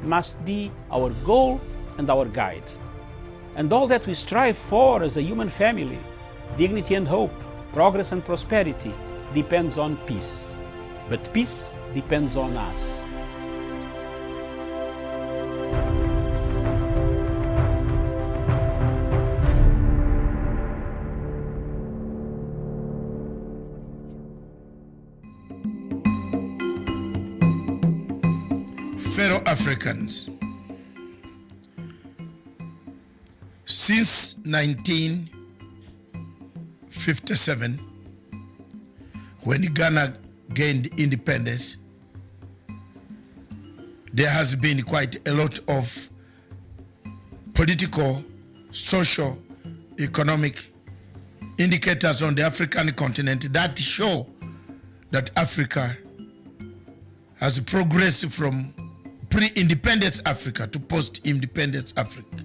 must be our goal and our guide. And all that we strive for as a human family, dignity and hope, progress and prosperity, depends on peace. But peace depends on us. Fellow Africans, since 1957, when Ghana gained independence, there has been quite a lot of political, social, economic indicators on the African continent that show that Africa has progressed from pre-independence Africa to post-independence Africa.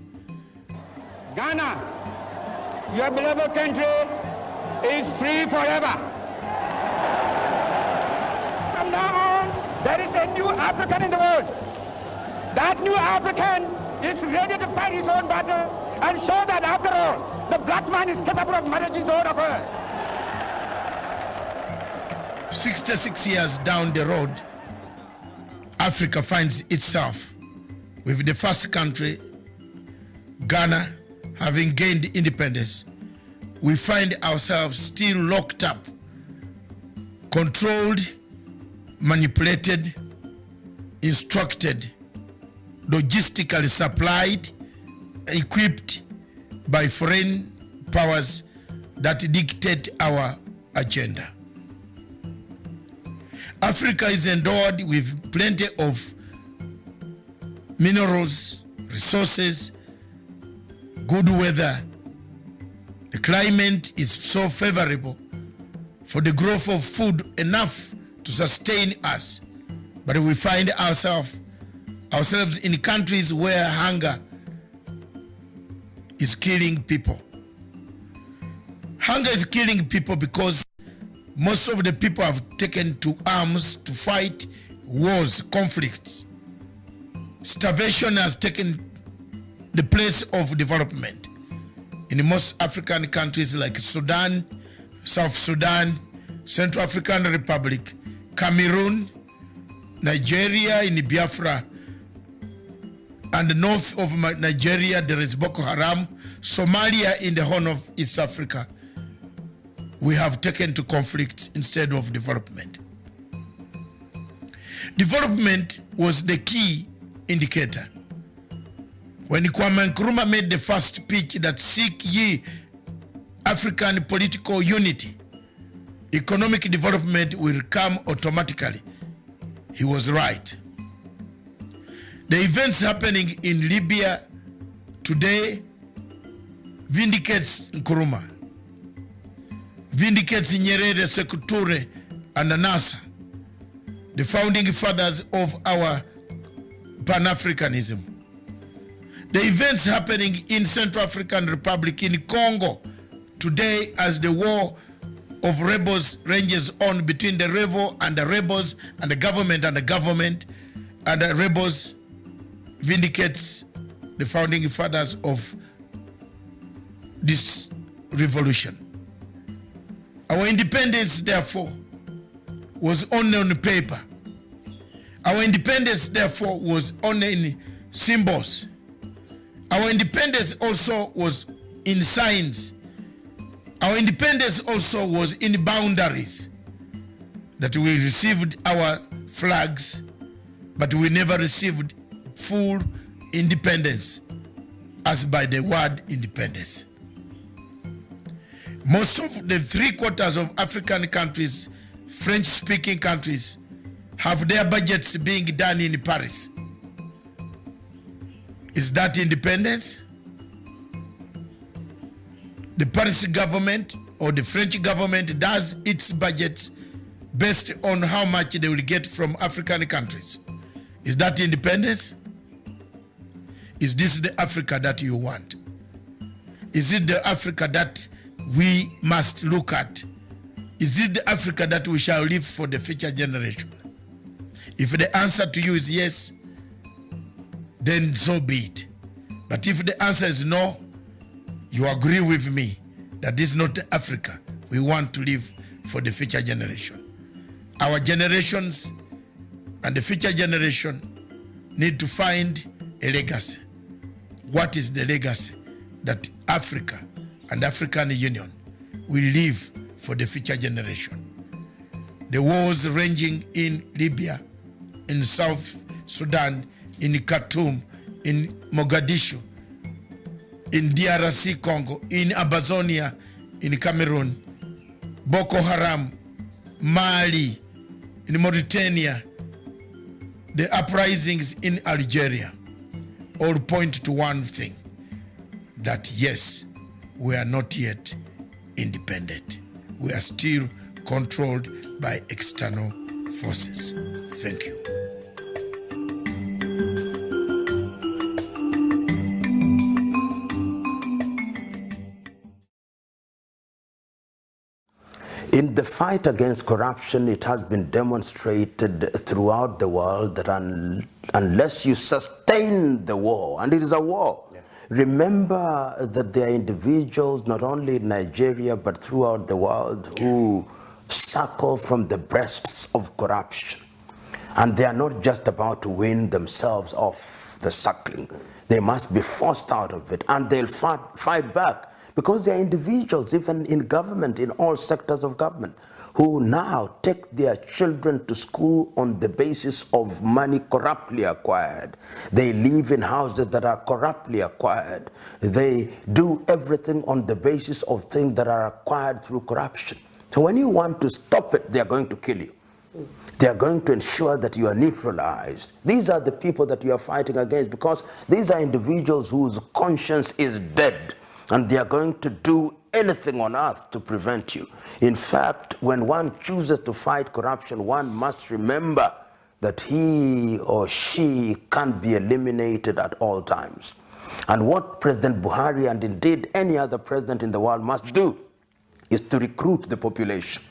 Ghana, your beloved country, is free forever. From now on, there is a new African in the world. That new African is ready to fight his own battle and show that after all, the black man is capable of managing his own affairs. 66 years down the road, Africa finds itself with the first country, Ghana, having gained independence. We find ourselves still locked up, controlled, manipulated, instructed, logistically supplied, equipped by foreign powers that dictate our agenda. Africa is endowed with plenty of minerals, resources, good weather. The climate is so favorable for the growth of food enough to sustain us. But we find ourselves in countries where hunger is killing people. Hunger is killing people because most of the people have taken to arms to fight wars, conflicts. Starvation has taken the place of development. In most African countries like Sudan, South Sudan, Central African Republic, Cameroon, Nigeria, in Biafra, and north of Nigeria there is Boko Haram, Somalia in the Horn of East Africa. We have taken to conflict instead of development. Development was the key indicator. When Kwame Nkrumah made the first speech that seek ye African political unity, economic development will come automatically, he was right. The events happening in Libya today vindicates Nkrumah, vindicates Nyerere, Sekou Toure, and NASA, the founding fathers of our Pan-Africanism. The events happening in Central African Republic, in Congo, today as the war of rebels ranges on between the rebel and the rebels and the government and the government, and the rebels vindicates the founding fathers of this revolution. Our independence, therefore, was only on paper. Our independence, therefore, was only in symbols. Our independence also was in signs. Our independence also was in boundaries. That we received our flags, but we never received full independence as by the word independence. Most of the 3/4 of African countries, French-speaking countries, have their budgets being done in Paris. Is that independence? The Paris government or the French government does its budgets based on how much they will get from African countries. Is that independence? Is this the Africa that you want? Is it the Africa that we must look at? Is it the Africa that we shall leave for the future generation? If the answer to you is yes, then so be it. But if the answer is no, you agree with me that this is not Africa we want to live for the future generation. Our generations and the future generation need to find a legacy. What is the legacy that Africa and African Union will leave for the future generation? The wars ranging in Libya, in South Sudan, in Khartoum, in Mogadishu, in DRC Congo, in Amazonia, in Cameroon, Boko Haram, Mali, in Mauritania, the uprisings in Algeria, all point to one thing, that yes, we are not yet independent. We are still controlled by external forces. Thank you. In the fight against corruption, it has been demonstrated throughout the world that unless you sustain the war, and it is a war, remember that there are individuals, not only in Nigeria, but throughout the world, who suckle from the breasts of corruption. And they are not just about to win themselves off the suckling. They must be forced out of it, and they'll fight back. Because there are individuals, even in government, in all sectors of government, who now take their children to school on the basis of money corruptly acquired. They live in houses that are corruptly acquired. They do everything on the basis of things that are acquired through corruption. So when you want to stop it, they are going to kill you. They are going to ensure that you are neutralized. These are the people that you are fighting against, because these are individuals whose conscience is dead. And they are going to do anything on earth to prevent you. In fact, when one chooses to fight corruption, one must remember that he or she can't be eliminated at all times. And what President Buhari, and indeed any other president in the world, must do is to recruit the population.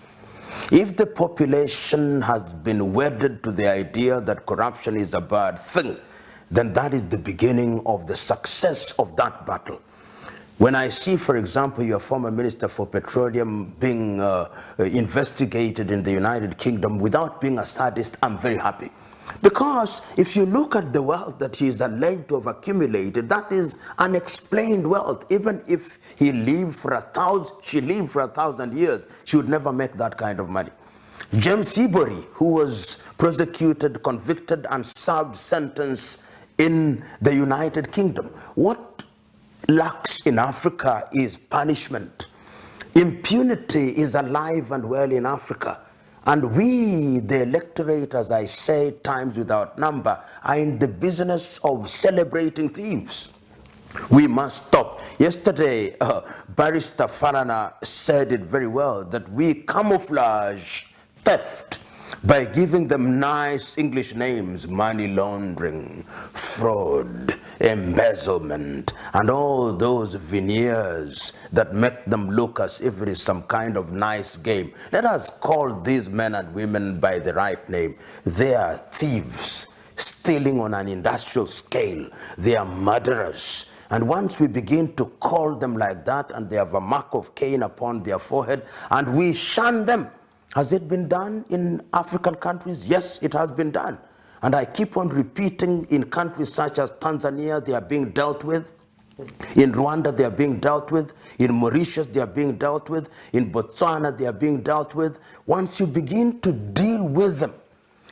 If the population has been wedded to the idea that corruption is a bad thing, then that is the beginning of the success of that battle. When I see, for example, your former Minister for Petroleum being investigated in the United Kingdom without being a sadist, I'm very happy. Because if you look at the wealth that he is alleged to have accumulated, that is unexplained wealth. Even if she lived for 1,000 years, she would never make that kind of money. James Ibori, who was prosecuted, convicted, and served sentence in the United Kingdom, what lacks in Africa is punishment. Impunity is alive and well in Africa. And we, the electorate, as I say times without number, are in the business of celebrating thieves. We must stop. Yesterday, Barrister Farana said it very well, that we camouflage theft by giving them nice English names: money laundering, fraud, embezzlement, and all those veneers that make them look as if it is some kind of nice game. Let us call these men and women by the right name. They are thieves, stealing on an industrial scale. They are murderers. And once we begin to call them like that, and they have a mark of Cain upon their forehead, and we shun them. Has it been done in African countries? Yes, it has been done. And I keep on repeating, in countries such as Tanzania, they are being dealt with. In Rwanda, they are being dealt with. In Mauritius, they are being dealt with. In Botswana, they are being dealt with. Once you begin to deal with them,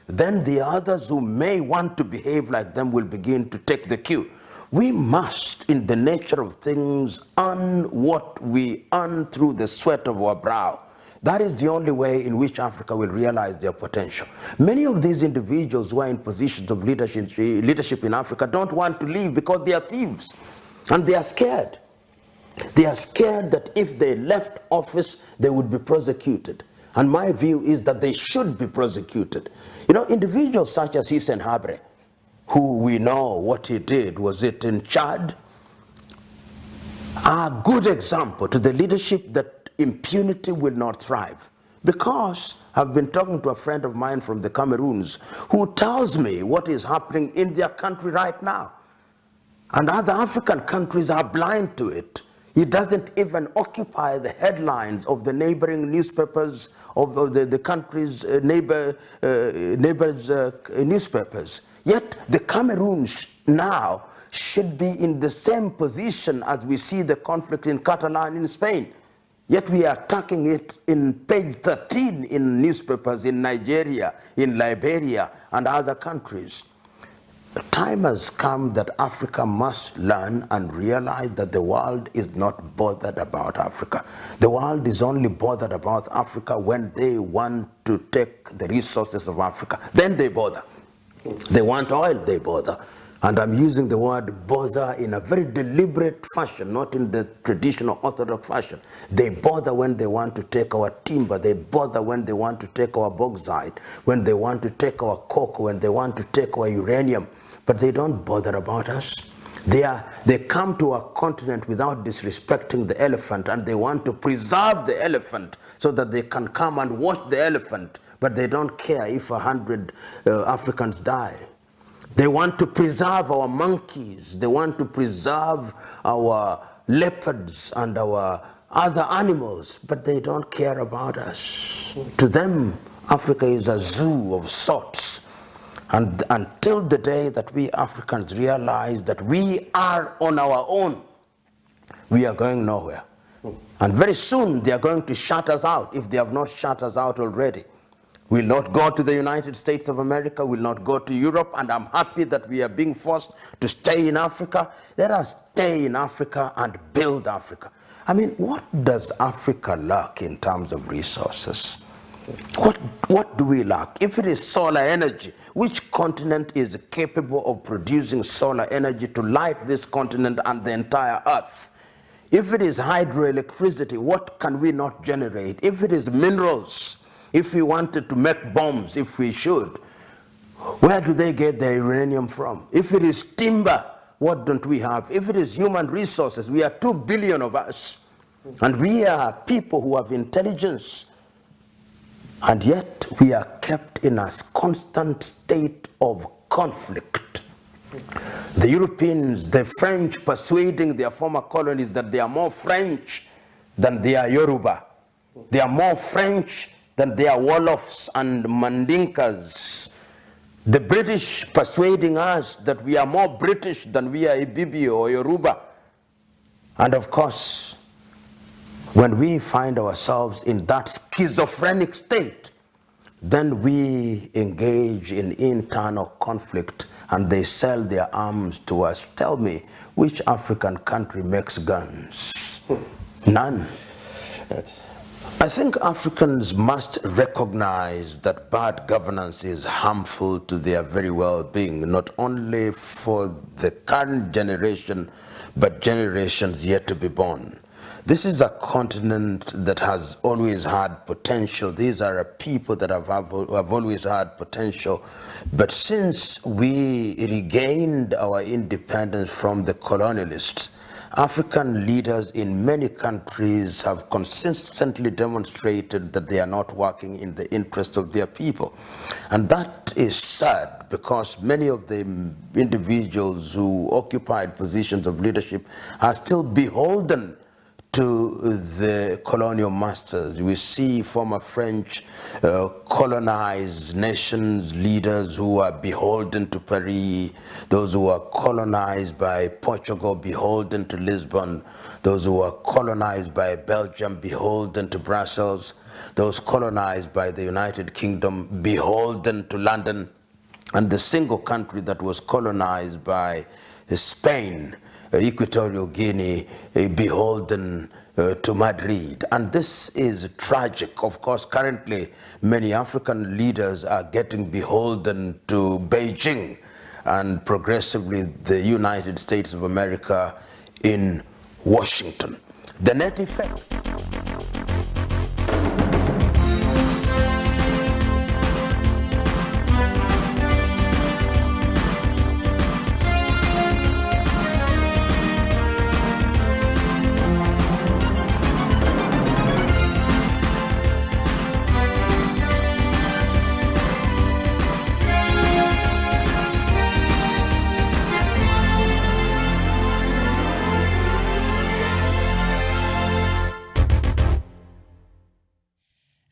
then the others who may want to behave like them will begin to take the cue. We must, in the nature of things, earn what we earn through the sweat of our brow. That is the only way in which Africa will realize their potential. Many of these individuals who are in positions of leadership in Africa don't want to leave because they are thieves. And they are scared. They are scared that if they left office, they would be prosecuted. And my view is that they should be prosecuted. You know, individuals such as Hissène Habré, who we know what he did, was it in Chad, are a good example to the leadership that impunity will not thrive. Because I've been talking to a friend of mine from the Cameroons who tells me what is happening in their country right now. And other African countries are blind to it. It doesn't even occupy the headlines of the neighboring newspapers of the country's neighbors' newspapers. Yet the Cameroon now should be in the same position as we see the conflict in Catalan in Spain. Yet we are attacking it in page 13 in newspapers in Nigeria, in Liberia, and other countries. The time has come that Africa must learn and realize that the world is not bothered about Africa. The world is only bothered about Africa when they want to take the resources of Africa. Then they bother. They want oil, they bother. And I'm using the word bother in a very deliberate fashion, not in the traditional orthodox fashion. They bother when they want to take our timber. They bother when they want to take our bauxite, when they want to take our cocoa, when they want to take our uranium. But they don't bother about us. They come to our continent without disrespecting the elephant, and they want to preserve the elephant so that they can come and watch the elephant, but they don't care if 100 Africans die. They want to preserve our monkeys. They want to preserve our leopards and our other animals, but they don't care about us. To them, Africa is a zoo of sorts. And until the day that we Africans realize that we are on our own, we are going nowhere. And very soon they are going to shut us out, if they have not shut us out already. We'll not go to the United States of America, we'll not go to Europe, and I'm happy that we are being forced to stay in Africa. Let us stay in Africa and build Africa. I mean, what does Africa lack in terms of resources? What do we lack? If it is solar energy, which continent is capable of producing solar energy to light this continent and the entire earth? If it is hydroelectricity, what can we not generate? If it is minerals, if we wanted to make bombs, if we should, where do they get their uranium from? If it is timber, what don't we have? If it is human resources, we are 2 billion of us. And we are people who have intelligence. And yet we are kept in a constant state of conflict. The Europeans, the French persuading their former colonies that they are more French than they are Yoruba. They are more French than they are Wolofs and Mandinkas. The British persuading us that we are more British than we are Ibibio or Yoruba. And of course, when we find ourselves in that schizophrenic state, then we engage in internal conflict and they sell their arms to us. Tell me, which African country makes guns? None. I think Africans must recognize that bad governance is harmful to their very well-being, not only for the current generation, but generations yet to be born. This is a continent that has always had potential. These are people that have always had potential. But since we regained our independence from the colonialists, African leaders in many countries have consistently demonstrated that they are not working in the interest of their people. And that is sad, because many of the individuals who occupied positions of leadership are still beholden to the colonial masters. We see former French colonized nations, leaders who are beholden to Paris, those who are colonized by Portugal, beholden to Lisbon, those who are colonized by Belgium, beholden to Brussels, those colonized by the United Kingdom, beholden to London, and the single country that was colonized by Spain, Equatorial Guinea, beholden to Madrid. And this is tragic. Of course, currently, many African leaders are getting beholden to Beijing, and progressively the United States of America in Washington. The net effect.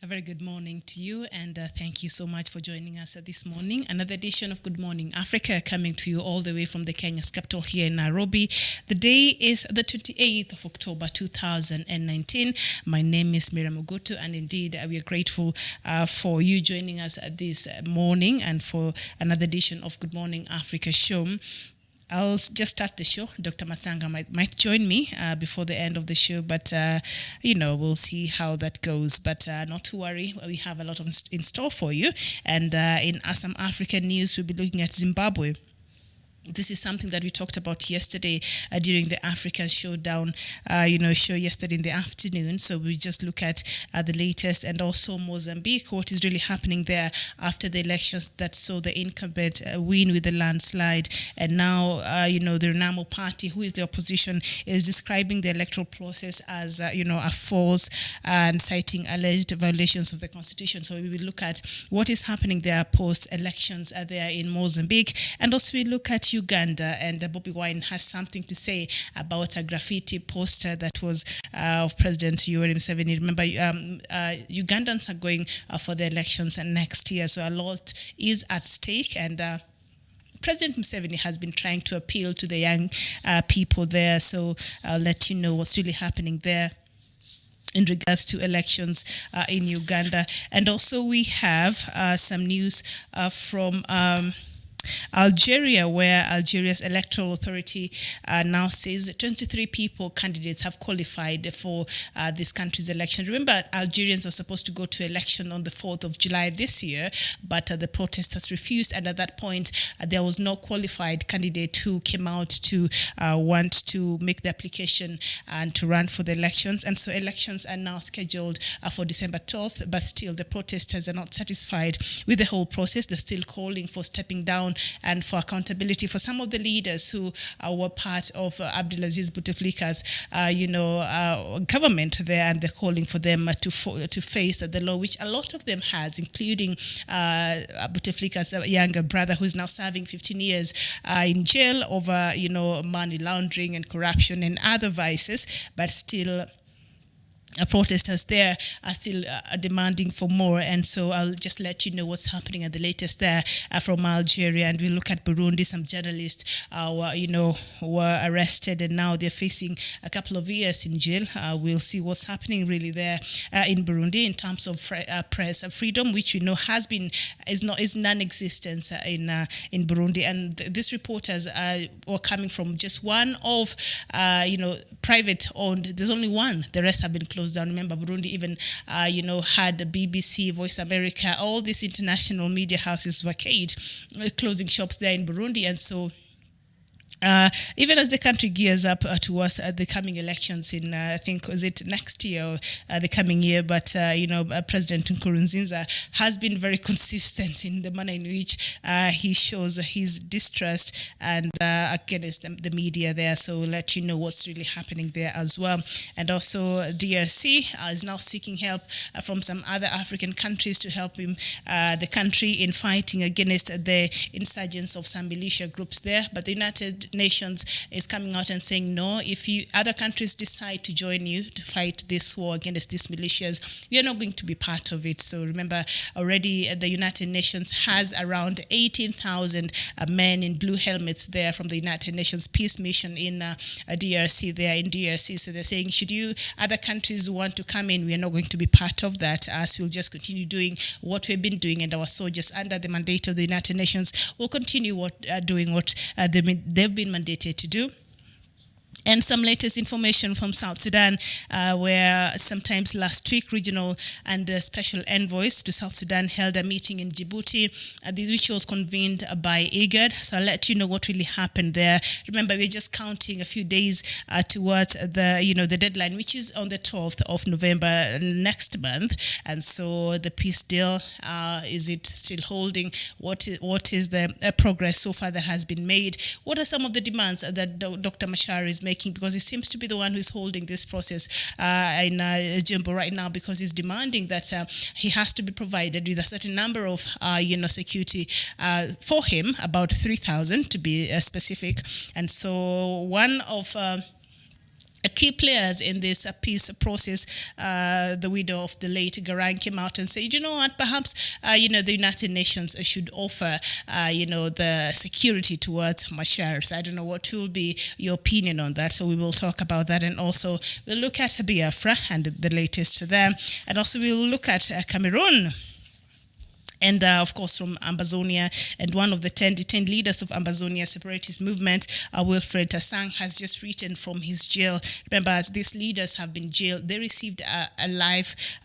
very good morning to you, and thank you so much for joining us this morning. Another edition of Good Morning Africa coming to you all the way from the Kenya's capital here in Nairobi. The day is the 28th of October 2019. My name is Miriam Ogutu, and indeed we are grateful for you joining us this morning and for another edition of Good Morning Africa show. I'll just start the show. Dr. Matsanga might join me before the end of the show, but, we'll see how that goes. But not to worry, we have a lot in store for you. And in some African news, we'll be looking at Zimbabwe. This is something that we talked about yesterday during the African Showdown, show yesterday in the afternoon. So we just look at the latest, and also Mozambique, what is really happening there after the elections that saw the incumbent win with a landslide. And now, the Renamo party, who is the opposition, is describing the electoral process as, a false and citing alleged violations of the constitution. So we will look at what is happening there post-elections there in Mozambique. And also we look at Uganda, and Bobby Wine has something to say about a graffiti poster that was of President Uhuru Kenyatta. Remember, Ugandans are going for the elections next year, so a lot is at stake, and President Museveni has been trying to appeal to the young people there, so I'll let you know what's really happening there in regards to elections in Uganda. And also we have some news from Algeria, where Algeria's electoral authority now says 23 candidates have qualified for this country's election. Remember, Algerians are supposed to go to election on the 4th of July this year, but the protesters refused, and at that point, there was no qualified candidate who came out to want to make the application and to run for the elections. And so elections are now scheduled for December 12th, but still the protesters are not satisfied with the whole process. They're still calling for stepping down and for accountability for some of the leaders who were part of Abdelaziz Bouteflika's, government there, and they're calling for them to face the law, which a lot of them has, including Bouteflika's younger brother, who is now serving 15 years in jail over, money laundering and corruption and other vices, but still protesters there are still demanding for more. And so I'll just let you know what's happening at the latest there from Algeria. And we'll look at Burundi. Some journalists were arrested, and now they're facing a couple of years in jail. We'll see what's happening really there in Burundi in terms of press freedom, which we know is non-existent in Burundi. And these reporters were coming from just one of private owned. There's only one. The rest have been closed down. Remember, Burundi even, had BBC, Voice America, all these international media houses vacate, closing shops there in Burundi. And so even as the country gears up towards the coming elections in, I think, was it next year or the coming year? But, President Nkurunziza has been very consistent in the manner in which he shows his distrust and against the media there. So we'll let you know what's really happening there as well. And also DRC is now seeking help from some other African countries to help the country in fighting against the insurgents of some militia groups there. But the United Nations is coming out and saying, no, if other countries decide to join you to fight this war against these militias, you're not going to be part of it. So remember, already the United Nations has around 18,000 men in blue helmets there from the United Nations Peace Mission in DRC there in DRC. So they're saying, should other countries want to come in, we are not going to be part of that, as we'll just continue doing what we've been doing, and our soldiers under the mandate of the United Nations will continue doing what they've been mandated to do. And some latest information from South Sudan, where sometimes last week, regional and special envoys to South Sudan held a meeting in Djibouti, which was convened by IGAD. So I'll let you know what really happened there. Remember, we're just counting a few days towards the deadline, which is on the 12th of November next month. And so the peace deal, is it still holding? What is the progress so far that has been made? What are some of the demands that Dr. Machar is making? Because he seems to be the one who's holding this process in Jumbo right now, because he's demanding that he has to be provided with a certain number of security for him, about 3,000 to be specific. And so one of key players in this peace process, the widow of the late Garang, came out and said, you know what, perhaps, the United Nations should offer, the security towards Machar. So I don't know what will be your opinion on that. So we will talk about that. And also we'll look at Biafra and the latest there. And also we'll look at Cameroon. And of course, from Ambazonia, and one of the 10 detained leaders of Ambazonia separatist movement, Wilfred Tassang, has just written from his jail. Remember, as these leaders have been jailed, they received a life,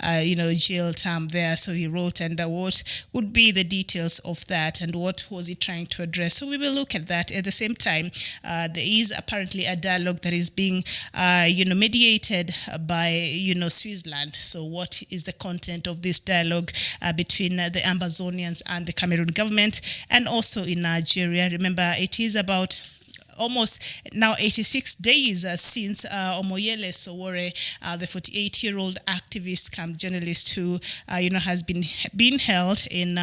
jail term there. So he wrote, and what would be the details of that, and what was he trying to address? So we will look at that. At the same time, there is apparently a dialogue that is being, mediated by, Switzerland. So what is the content of this dialogue between the Amazonians and the Cameroon government, and also in Nigeria? Remember, it is about almost now 86 days since Omoyele Sowore, the 48-year-old activist camp journalist who, has been held in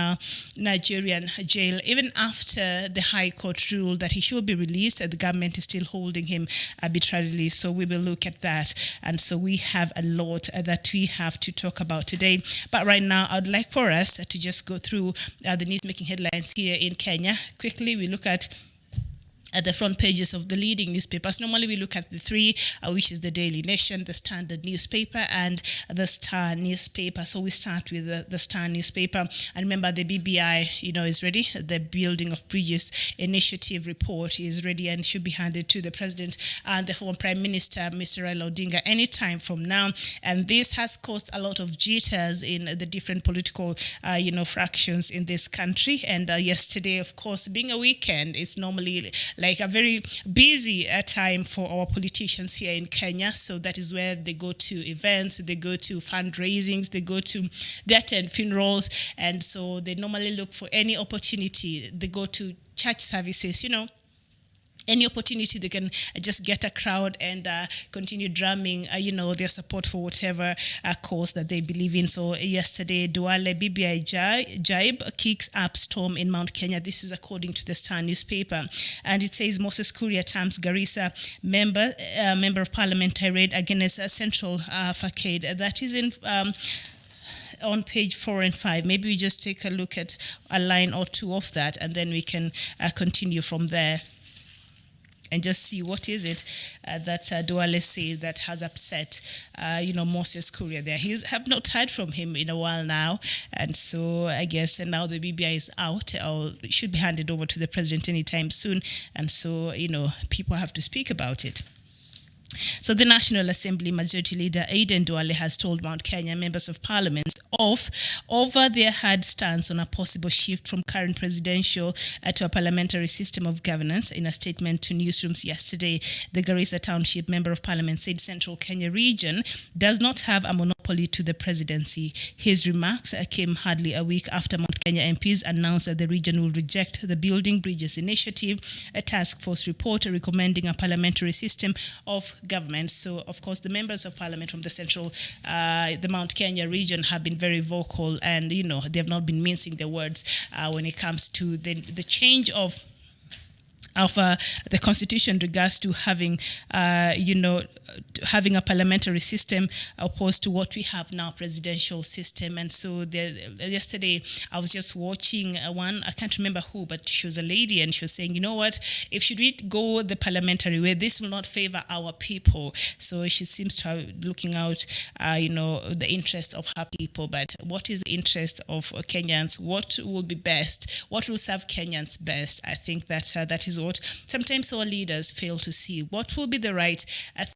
Nigerian jail. Even after the High Court ruled that he should be released, the government is still holding him arbitrarily. So we will look at that. And so we have a lot that we have to talk about today. But right now, I'd like for us to just go through the news-making headlines here in Kenya. Quickly, we look at the front pages of the leading newspapers. Normally we look at the three, which is the Daily Nation, the Standard newspaper, and the Star newspaper. So we start with the Star newspaper. And remember, the BBI, is ready. The Building of Bridges Initiative report is ready and should be handed to the President and the former Prime Minister, Mr. Raila Odinga, anytime from now. And this has caused a lot of jitters in the different political, fractions in this country. And yesterday, of course, being a weekend, it's normally like a very busy time for our politicians here in Kenya. So that is where they go to events, they go to fundraisings, they attend funerals. And so they normally look for any opportunity. They go to church services, any opportunity they can just get a crowd and continue drumming, their support for whatever cause that they believe in. So yesterday, Duale BBI Jibe kicks up storm in Mount Kenya. This is according to the Star newspaper. And it says Moses Kuria terms Garissa member of parliament tirade against a central facade. That is in on page 4 and 5. Maybe we just take a look at a line or two of that, and then we can continue from there and just see what is it that Duale says that has upset, Moses Kuria there. Have not heard from him in a while now. And so I guess now the BBI is out, or should be handed over to the president anytime soon. And so, people have to speak about it. So the National Assembly Majority Leader Aden Duale has told Mount Kenya members of parliament over their hard stance on a possible shift from current presidential to a parliamentary system of governance. In a statement to newsrooms yesterday, the Garissa Township Member of Parliament said Central Kenya region does not have a monopoly to the presidency. His remarks came hardly a week after Mount Kenya MPs announced that the region will reject the Building Bridges Initiative, a task force report recommending a parliamentary system of government. So, of course, the members of parliament from the the Mount Kenya region have been very vocal, and they have not been mincing the words when it comes to the change of the constitution in regards to having having a parliamentary system opposed to what we have now, presidential system. And so yesterday I was just watching one, I can't remember who, but she was a lady, and she was saying, if should we go the parliamentary way, this will not favor our people. So she seems to be looking out, the interest of her people. But what is the interest of Kenyans? What will be best? What will serve Kenyans best? I think that is what sometimes our leaders fail to see. What will be the right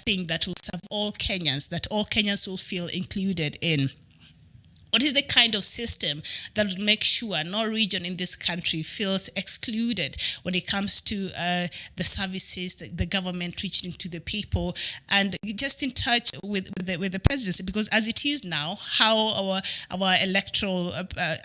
thing that will serve all Kenyans, that all Kenyans will feel included in? What is the kind of system that will make sure no region in this country feels excluded when it comes to the services, the government reaching to the people, and just in touch with the presidency? Because as it is now, how our electoral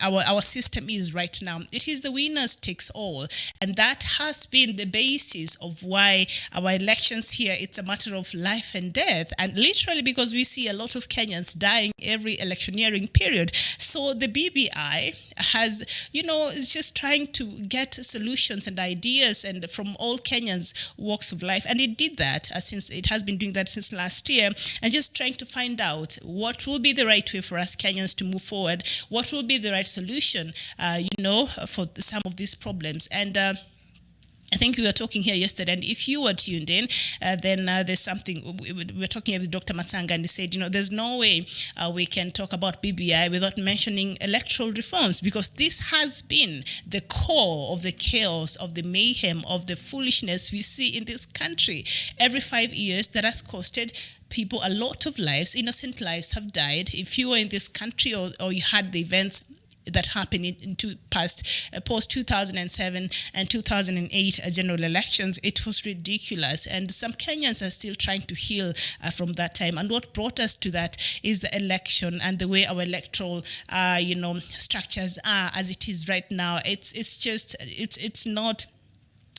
our system is right now, it is the winners takes all, and that has been the basis of why our elections here, it's a matter of life and death, and literally because we see a lot of Kenyans dying every electioneering period. period. So the BBI has, is just trying to get solutions and ideas and from all Kenyans' walks of life. And it did that since it has been doing that since last year, and just trying to find out what will be the right way for us Kenyans to move forward, what will be the right solution, for some of these problems. And I think we were talking here yesterday, and if you were tuned in, then there's something, we were talking with Dr. Matsanga, and he said, there's no way we can talk about BBI without mentioning electoral reforms, because this has been the core of the chaos, of the mayhem, of the foolishness we see in this country. Every 5 years, that has costed people a lot of lives. Innocent lives have died. If you were in this country or you had the events that happened in post 2007 and 2008 general elections, it was ridiculous. And some Kenyans are still trying to heal from that time. And what brought us to that is the election and the way our electoral, structures are as it is right now. It's not.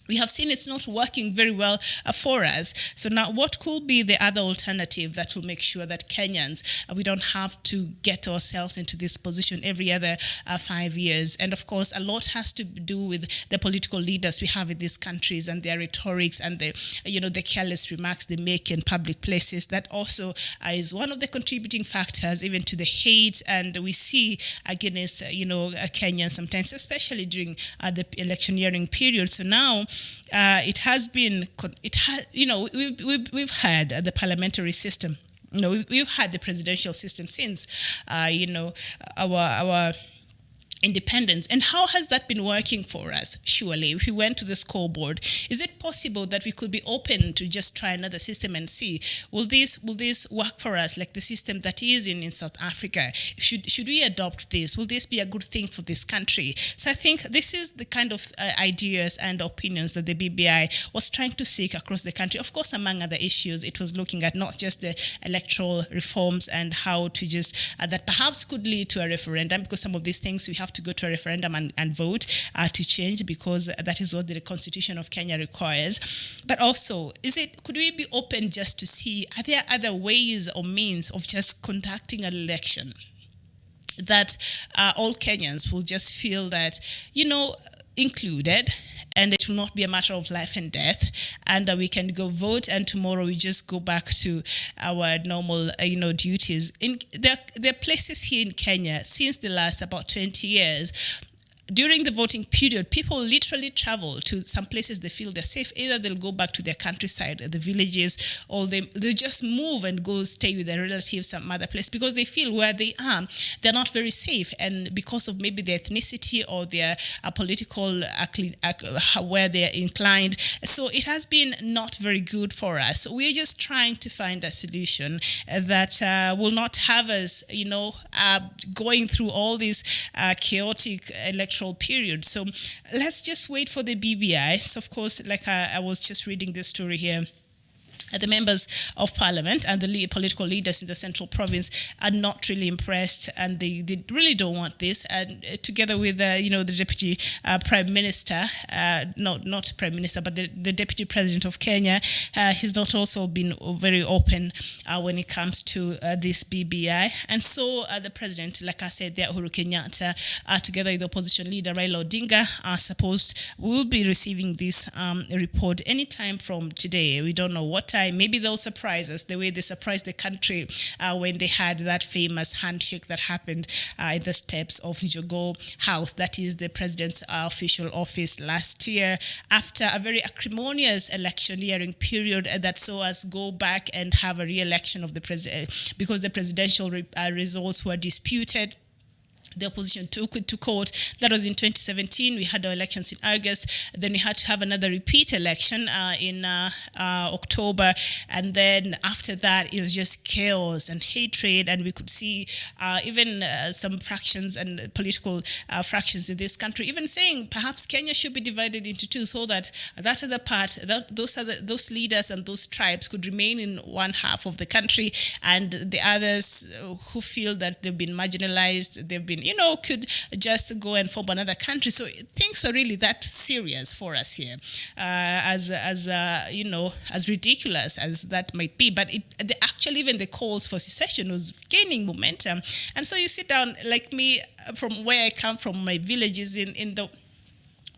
We have seen it's not working very well for us. So now what could be the other alternative that will make sure that Kenyans, we don't have to get ourselves into this position every other 5 years? And of course, a lot has to do with the political leaders we have in these countries and their rhetorics and the careless remarks they make in public places. That also is one of the contributing factors even to the hate and we see against, Kenyans sometimes, especially during the electioneering period. So now, we've had the parliamentary system. We've had the presidential system since our independence. And how has that been working for us? Surely, if we went to the scoreboard, is it possible that we could be open to just try another system and see, will this work for us, like the system that is in South Africa? Should we adopt this? Will this be a good thing for this country? So I think this is the kind of ideas and opinions that the BBI was trying to seek across the country. Of course, among other issues, it was looking at not just the electoral reforms and how to just, that perhaps could lead to a referendum, because some of these things we have to go to a referendum and vote to change, because that is what the Constitution of Kenya requires. But also, could we be open just to see, are there other ways or means of just conducting an election that all Kenyans will just feel that, included, and it will not be a matter of life and death, and we can go vote, and tomorrow we just go back to our normal, duties. There are places here in Kenya since the last about 20 years. During the voting period, people literally travel to some places they feel they're safe. Either they'll go back to their countryside, the villages, or they just move and go stay with their relatives some other place, because they feel where they are, they're not very safe. And because of maybe their ethnicity or their political, where they're inclined. So it has been not very good for us. So we're just trying to find a solution that will not have us, going through all these chaotic electoral period. So let's just wait for the BBI. So of course, like I was just reading this story here, the members of parliament and the political leaders in the central province are not really impressed, and they really don't want this. And together with the deputy prime minister, not prime minister, but the deputy president of Kenya, he's not also been very open when it comes to this BBI. And so the president, like I said, there, Uhuru Kenyatta, together with the opposition leader Raila Odinga, will be receiving this report anytime from today. We don't know what time. Maybe they'll surprise us the way they surprised the country when they had that famous handshake that happened in the steps of Jogo House, that is the president's official office, last year, after a very acrimonious electioneering period that saw us go back and have a re-election of the president, because the presidential results were disputed. The opposition took it to court. That was in 2017. We had our elections in August. Then we had to have another repeat election in October. And then after that, it was just chaos and hatred. And we could see even some fractions and political fractions in this country even saying perhaps Kenya should be divided into two, so that other part, those leaders and those tribes could remain in one half of the country, and the others who feel that they've been marginalized, they've been could just go and form another country. So things were really that serious for us here, as ridiculous as that might be. But actually, even the calls for secession was gaining momentum. And so you sit down, like me, from where I come from, my villages in the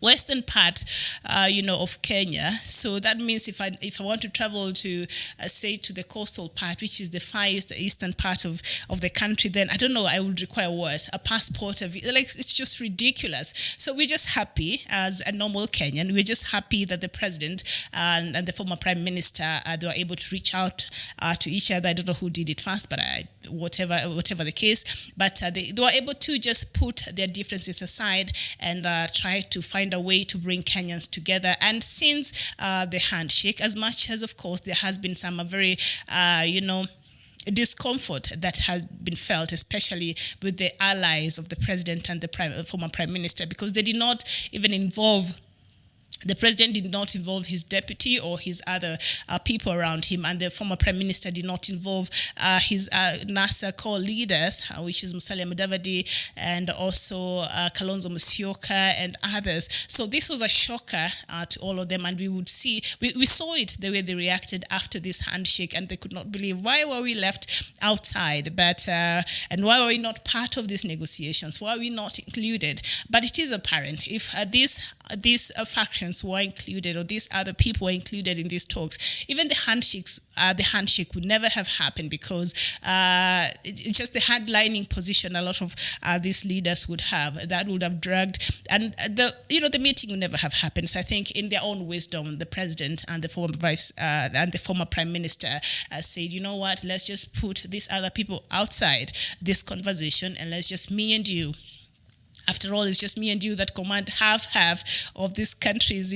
western part, of Kenya. So that means if I want to travel to, say, to the coastal part, which is the far east, the eastern part of the country, then I don't know, I would require what? A passport. It's just ridiculous. So we're just happy as a normal Kenyan. We're just happy that the president and the former prime minister, they were able to reach out to each other. I don't know who did it first, but whatever the case. But they were able to just put their differences aside and try to find a way to bring Kenyans together. And since the handshake, as much as, of course, there has been some very, discomfort that has been felt, especially with the allies of the president and the former prime minister, because they did not even involve. The president did not involve his deputy or his other people around him, and the former prime minister did not involve his NASA core leaders, which is Musalia Mudavadi and also Kalonzo Musyoka and others. So this was a shocker to all of them, and we saw it the way they reacted after this handshake, and they could not believe, why were we left outside? But and why were we not part of these negotiations? Why are we not included? But it is apparent if these factions were included, or these other people were included in these talks, even the handshake would never have happened, because it's just the headlining position a lot of these leaders would have, that would have dragged, and the meeting would never have happened. So I think, in their own wisdom, the president and the former prime minister said, you know what, let's just put these other people outside this conversation, and let's just me and you. After all, it's just me and you that command half of this country's,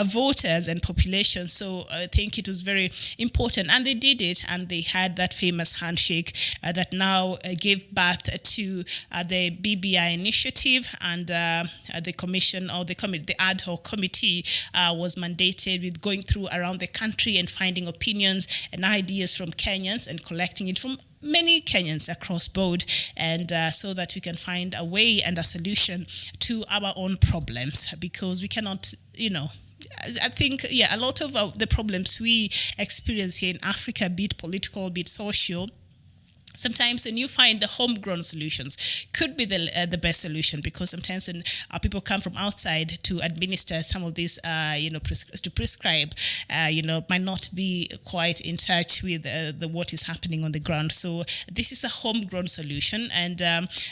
voters and population. So I think it was very important. And they did it, and they had that famous handshake that now gave birth to the BBI initiative, and the commission, or the ad hoc committee was mandated with going through around the country and finding opinions and ideas from Kenyans and collecting it from many Kenyans across board, and so that we can find a way and a solution to our own problems, because we cannot, I think, a lot of the problems we experience here in Africa, be it political, be it social, sometimes when you find the homegrown solutions could be the best solution, because sometimes when people come from outside to administer some of these, to prescribe, might not be quite in touch with what is happening on the ground. So this is a homegrown solution, and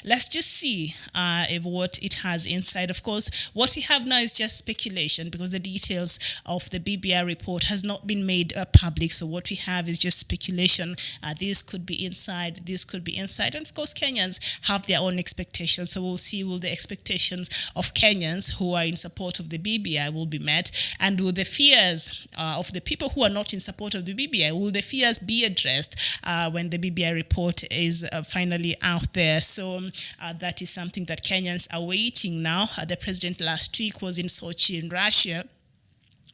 let's just see if what it has inside. Of course, what we have now is just speculation, because the details of the BBI report has not been made public. So what we have is just speculation. This could be inside. This could be inside. And of course, Kenyans have their own expectations. So we'll see, will the expectations of Kenyans who are in support of the BBI will be met? And will the fears of the people who are not in support of the BBI, will the fears be addressed when the BBI report is finally out there? So that is something that Kenyans are waiting now. The president last week was in Sochi in Russia.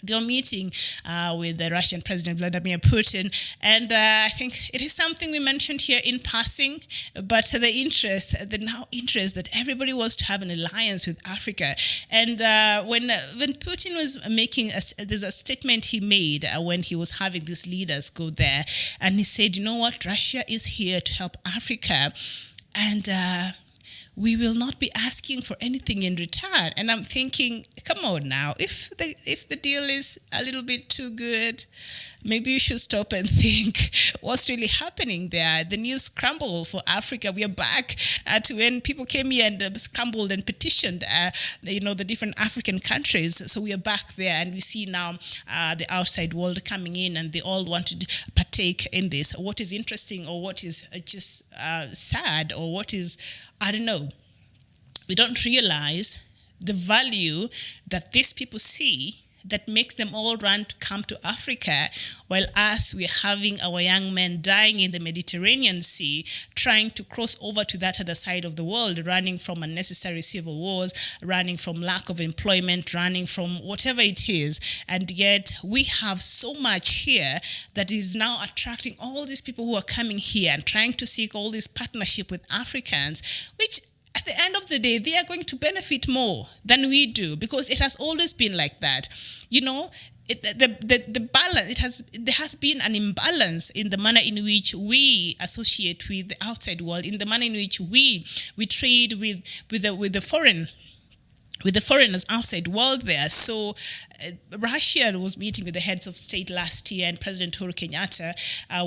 They were meeting with the Russian President Vladimir Putin, and I think it is something we mentioned here in passing, but the interest that everybody wants to have an alliance with Africa. And when Putin was making, there's a statement he made when he was having these leaders go there, and he said, you know what, Russia is here to help Africa, and we will not be asking for anything in return. And I'm thinking, come on now, if the deal is a little bit too good, maybe you should stop and think what's really happening there. The new scramble for Africa, we are back to when people came here and scrambled and petitioned the different African countries. So we are back there, and we see now the outside world coming in, and they all want to partake in this. What is interesting, or what is just sad, or what is, I don't know, we don't realize the value that these people see that makes them all run to come to Africa, while us, we're having our young men dying in the Mediterranean Sea, trying to cross over to that other side of the world, running from unnecessary civil wars, running from lack of employment, running from whatever it is. And yet we have so much here that is now attracting all these people who are coming here and trying to seek all this partnership with Africans, which I at the end of the day, they are going to benefit more than we do, because it has always been like that. You know, the balance, there has been an imbalance in the manner in which we associate with the outside world, in the manner in which we trade with the foreigners outside world there. So Russia was meeting with the heads of state last year, and President Uhuru Kenyatta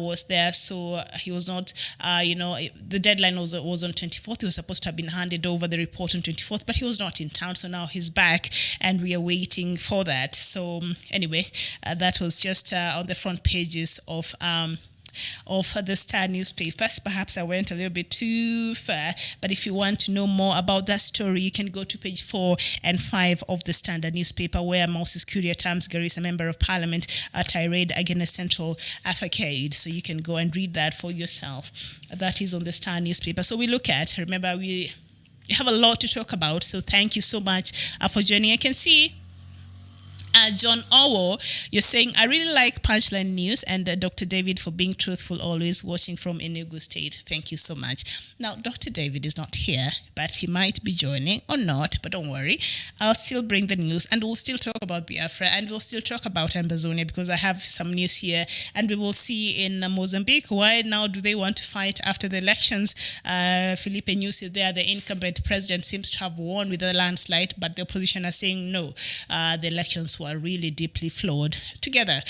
was there. So he was not, the deadline was on 24th. He was supposed to have been handed over the report on 24th, but he was not in town. So now he's back, and we are waiting for that. So anyway, that was just on the front pages of the Star newspapers. Perhaps I went a little bit too far, but if you want to know more about that story, you can go to page 4 and 5 of the Standard newspaper, where Moses Kuria Tams Garissa, Member of Parliament, tirade against Central Africa. So you can go and read that for yourself. That is on the Star newspaper. So we look at, remember, we have a lot to talk about. So thank you so much for joining. I can see John Owo, you're saying, I really like Punchline News, and Dr. David for being truthful, always watching from Enugu State. Thank you so much. Now, Dr. David is not here, but he might be joining or not, but don't worry. I'll still bring the news, and we'll still talk about Biafra, and we'll still talk about Ambazonia, because I have some news here, and we will see in Mozambique, why now do they want to fight after the elections? Felipe Nyusi there, the incumbent president, seems to have won with a landslide, but the opposition are saying no. The elections were really deeply flawed, together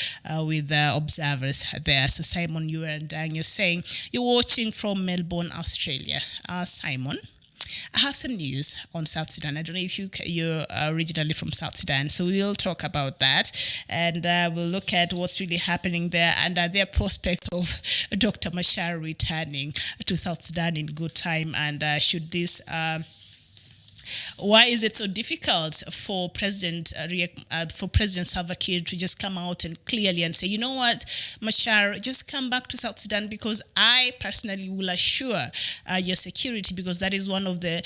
with observers there. So Simon, you and you're saying you're watching from Melbourne, Australia. Simon, I have some news on South Sudan. I don't know if you're originally from South Sudan, so we'll talk about that, and we'll look at what's really happening there, and their prospect of Dr. Machar returning to South Sudan in good time, and should this why is it so difficult for President Salva Kiir to just come out and clearly and say, you know what, Machar, just come back to South Sudan, because I personally will assure your security, because that is one of the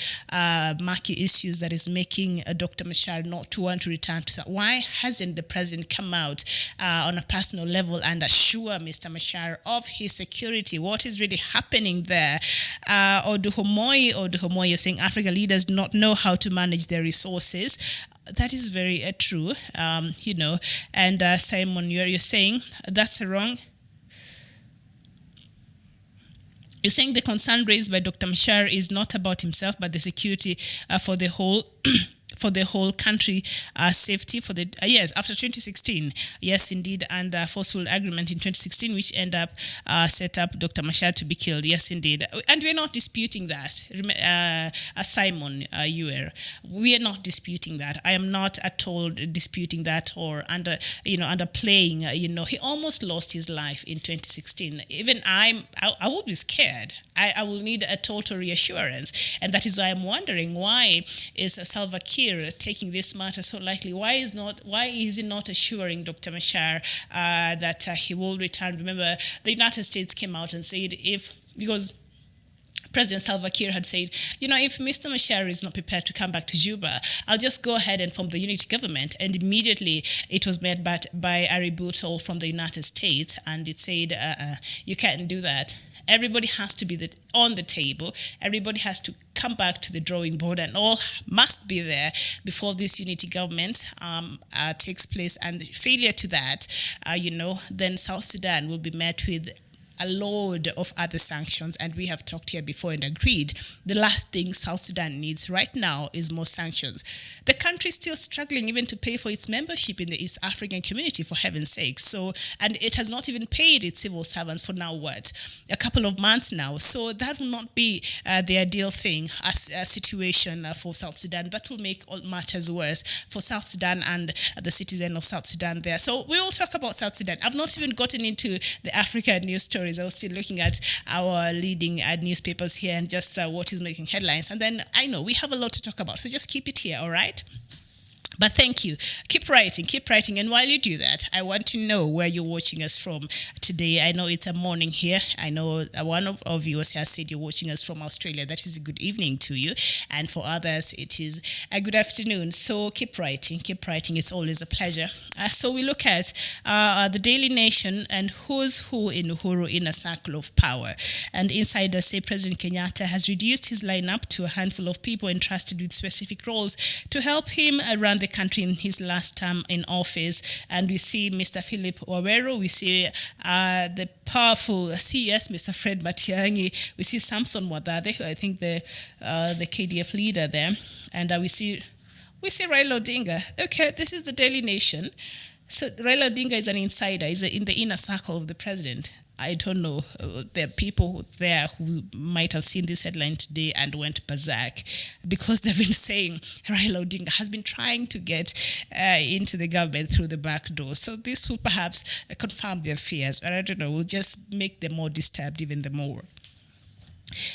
murky issues that is making Dr. Machar not to want to return to South. Why hasn't the president come out on a personal level and assure Mr. Machar of his security? What is really happening there? Oduhomoy, you're saying Africa leaders do not know how to manage their resources. That is very true, and Simon, you're saying that's wrong. You're saying the concern raised by Dr. Machar is not about himself, but the security for the whole country, safety for the yes, after 2016, yes indeed, and forceful agreement in 2016, which end up set up Dr. Machar to be killed, yes indeed, and we're not disputing that. Simon, we are not disputing that. I am not at all disputing that or underplaying. He almost lost his life in 2016. Even I will be scared. I will need a total reassurance, and that is why I'm wondering, why is Salva Kiir taking this matter so lightly? Why is he not assuring Dr. Machar that he will return? Remember, the United States came out and said because President Salva Kiir had said, if Mr. Machar is not prepared to come back to Juba, I'll just go ahead and form the unity government. And immediately it was met by a rebuttal from the United States, and it said, you can't do that. Everybody has to be on the table. Everybody has to come back to the drawing board, and all must be there before this unity government takes place. And failure to that, then South Sudan will be met with a load of other sanctions, and we have talked here before and agreed the last thing South Sudan needs right now is more sanctions. The country is still struggling even to pay for its membership in the East African community, for heaven's sake. So, and it has not even paid its civil servants for now, a couple of months now. So that will not be the ideal thing, as a situation for South Sudan. That will make all matters worse for South Sudan and the citizen of South Sudan there. So we will talk about South Sudan. I've not even gotten into the Africa news stories. I was still looking at our leading newspapers here and just what is making headlines. And then I know we have a lot to talk about, so just keep it here, all right? But thank you. Keep writing. And while you do that, I want to know where you're watching us from today. I know it's a morning here. I know one of our viewers has said you're watching us from Australia. That is a good evening to you. And for others, it is a good afternoon. So keep writing. It's always a pleasure. So we look at the Daily Nation and who's who in Uhuru inner circle of power. And insiders say President Kenyatta has reduced his lineup to a handful of people entrusted with specific roles to help him run the country in his last term in office. And we see Mr. Philip Waweru, we see the powerful CS, Mr. Fred Matiang'i, we see Samson Wadade, who I think the KDF leader there, and we see Raila Odinga. Okay, this is the Daily Nation. So Raila Odinga is an insider, is in the inner circle of the president. I don't know. There are people there who might have seen this headline today and went berserk because they've been saying Raila Odinga has been trying to get into the government through the back door. So this will perhaps confirm their fears, or I don't know, will just make them more disturbed even the more.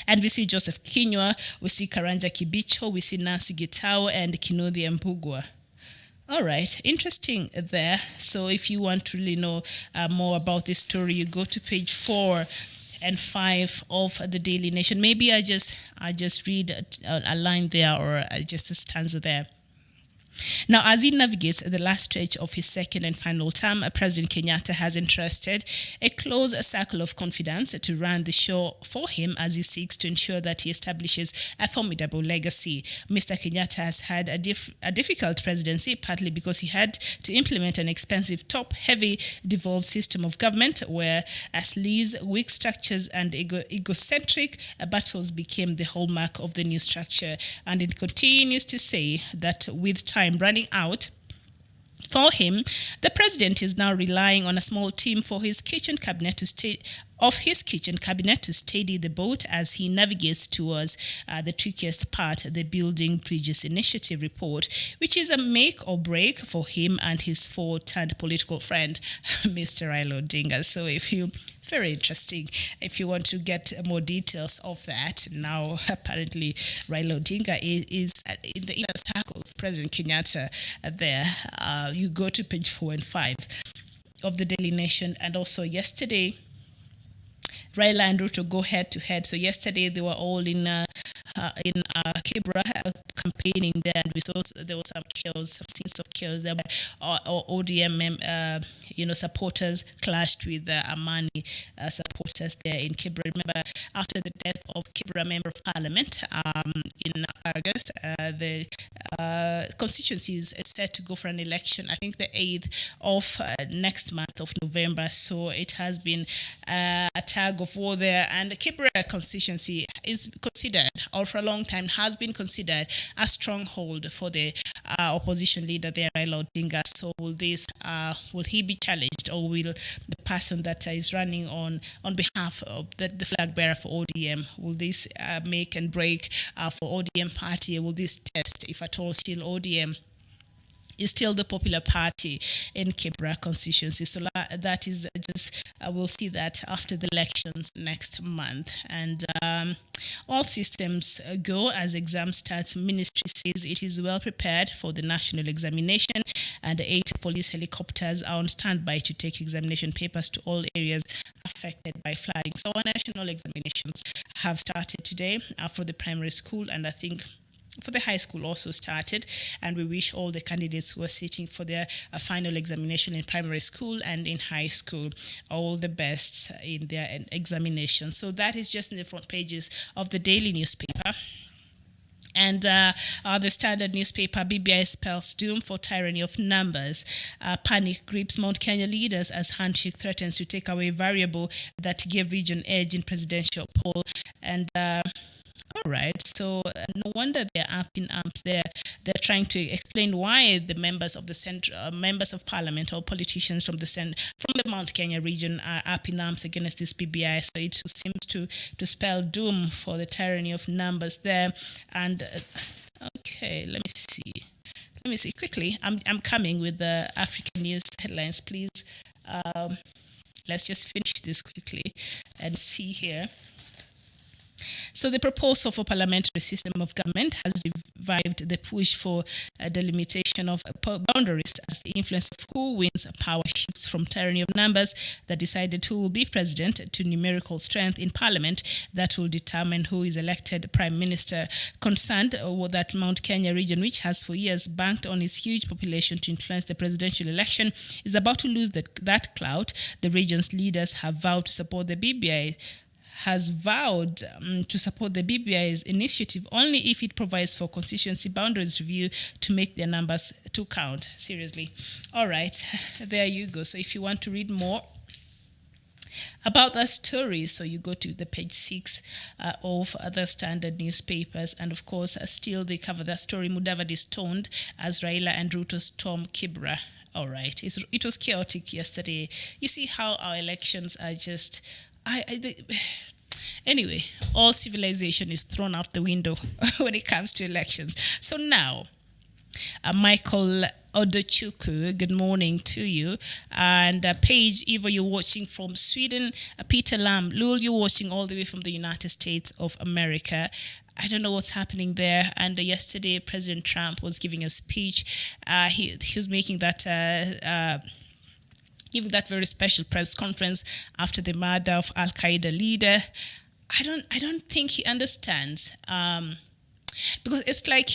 And we see Joseph Kinyua, we see Karanja Kibicho, we see Nancy Gitao and Kinodhi Mbugua. All right, interesting there. So if you want to really know more about this story, you go to page 4 and 5 of the Daily Nation. Maybe I just read a line there or just a stanza there. Now, as he navigates the last stretch of his second and final term, President Kenyatta has entrusted a close circle of confidence to run the show for him as he seeks to ensure that he establishes a formidable legacy. Mr. Kenyatta has had a difficult presidency, partly because he had to implement an expensive, top-heavy, devolved system of government where sleaze, weak structures, and egocentric battles became the hallmark of the new structure. And it continues to say that with time running out for him, the president is now relying on a small team for his kitchen cabinet to steady the boat as he navigates towards the trickiest part, the Building Bridges Initiative report, which is a make or break for him and his four-turned political friend, Mr. Raila Odinga. So very interesting. If you want to get more details of that, now apparently Raila Odinga is in the inner circle of President Kenyatta there. You go to page 4 and 5 of the Daily Nation. And also yesterday, Raila and Ruto go head to head. So yesterday they were all in Kibra campaigning there, and we saw there was some scenes of chaos there. ODM supporters clashed with Amani supporters there in Kibra. Remember, after the death of Kibra Member of Parliament in August, the constituency is set to go for an election, I think the 8th of next month of November. So it has been a tug of war there, and the Kibra constituency is considered, or for a long time has been considered, a stronghold for the opposition leader there, Raila Odinga. So will he be challenged, or will the person that is running on behalf of the flag bearer for ODM, will this make and break for ODM party? Will this test, if at all, still ODM is still the popular party in Kibra constituency? So that is just, we'll see that after the elections next month. And all systems go as exam starts. Ministry says it is well prepared for the national examination, and 8 police helicopters are on standby to take examination papers to all areas affected by flooding. So our national examinations have started today for the primary school, and I think for the high school also started, and we wish all the candidates who are sitting for their final examination in primary school and in high school all the best in their examination. So that is just in the front pages of the daily newspaper. And the Standard newspaper, BBI spells doom for tyranny of numbers. Panic grips Mount Kenya leaders as handshake threatens to take away variable that gave region edge in presidential poll. And all right, so no wonder they're up in arms there. They're trying to explain why the members of the members of parliament or politicians from the Mount Kenya region are up in arms against this BBI. So it seems to spell doom for the tyranny of numbers there. And okay, let me see quickly. I'm coming with the African news headlines, please. Let's just finish this quickly and see here. So the proposal for parliamentary system of government has revived the push for delimitation of boundaries as the influence of who wins power shifts from tyranny of numbers that decided who will be president to numerical strength in parliament that will determine who is elected prime minister. Concerned that Mount Kenya region, which has for years banked on its huge population to influence the presidential election, is about to lose that clout. The region's leaders have vowed to support the BBI's initiative only if it provides for constituency boundaries review to make their numbers to count. Seriously. All right, there you go. So if you want to read more about that story, so you go to the page 6 of the Standard newspapers, and of course still they cover that story. Mudavadi stoned as Raila and Ruto storm Kibra. All right, it was chaotic yesterday. You see how our elections are just anyway, all civilization is thrown out the window when it comes to elections. So now, Michael Odochuku, good morning to you. And Paige, Eva, you're watching from Sweden. Peter Lam, Lul, you're watching all the way from the United States of America. I don't know what's happening there. And yesterday, President Trump was giving a speech. He was making that... giving that very special press conference after the murder of Al-Qaeda leader. I don't think he understands. Because it's like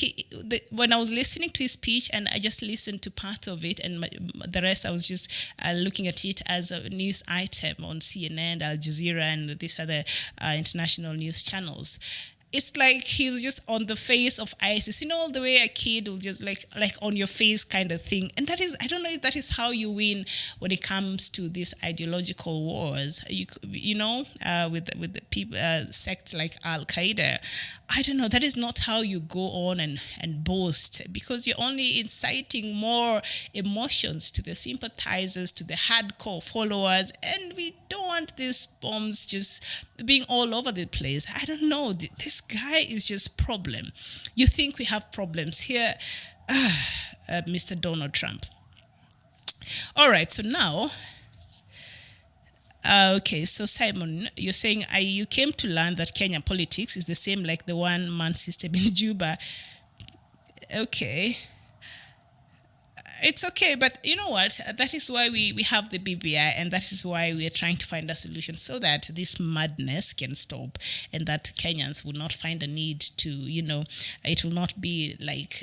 when I was listening to his speech and I just listened to part of it and the rest I was just looking at it as a news item on CNN, Al Jazeera and these other international news channels. It's like he was just on the face of ISIS, all the way a kid will just like on your face kind of thing. And that is, I don't know if that is how you win when it comes to these ideological wars, with the people, sects like Al-Qaeda. I don't know, that is not how you go on and boast, because you're only inciting more emotions to the sympathizers, to the hardcore followers, and we don't want these bombs just being all over the place. I don't know, this guy is just problem. You think we have problems here, Mr. Donald Trump. All right, so now... okay, so Simon, you're saying you came to learn that Kenyan politics is the same like the one-man system in Juba. Okay. It's okay, but you know what? That is why we have the BBI, and that is why we are trying to find a solution so that this madness can stop and that Kenyans will not find a need to, it will not be like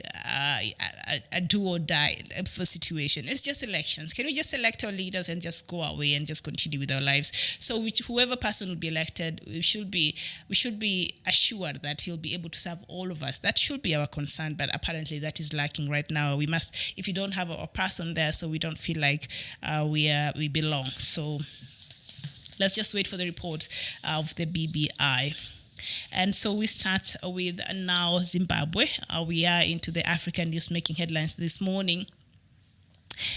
a do or die situation. It's just elections. Can we just elect our leaders and just go away and just continue with our lives? So whoever person will be elected, we should be assured that he'll be able to serve all of us. That should be our concern, but apparently that is lacking right now. We must, if you don't have a person there, so we don't feel like we belong. So let's just wait for the report of the BBI. And so we start with now Zimbabwe. We are into the African news making headlines this morning.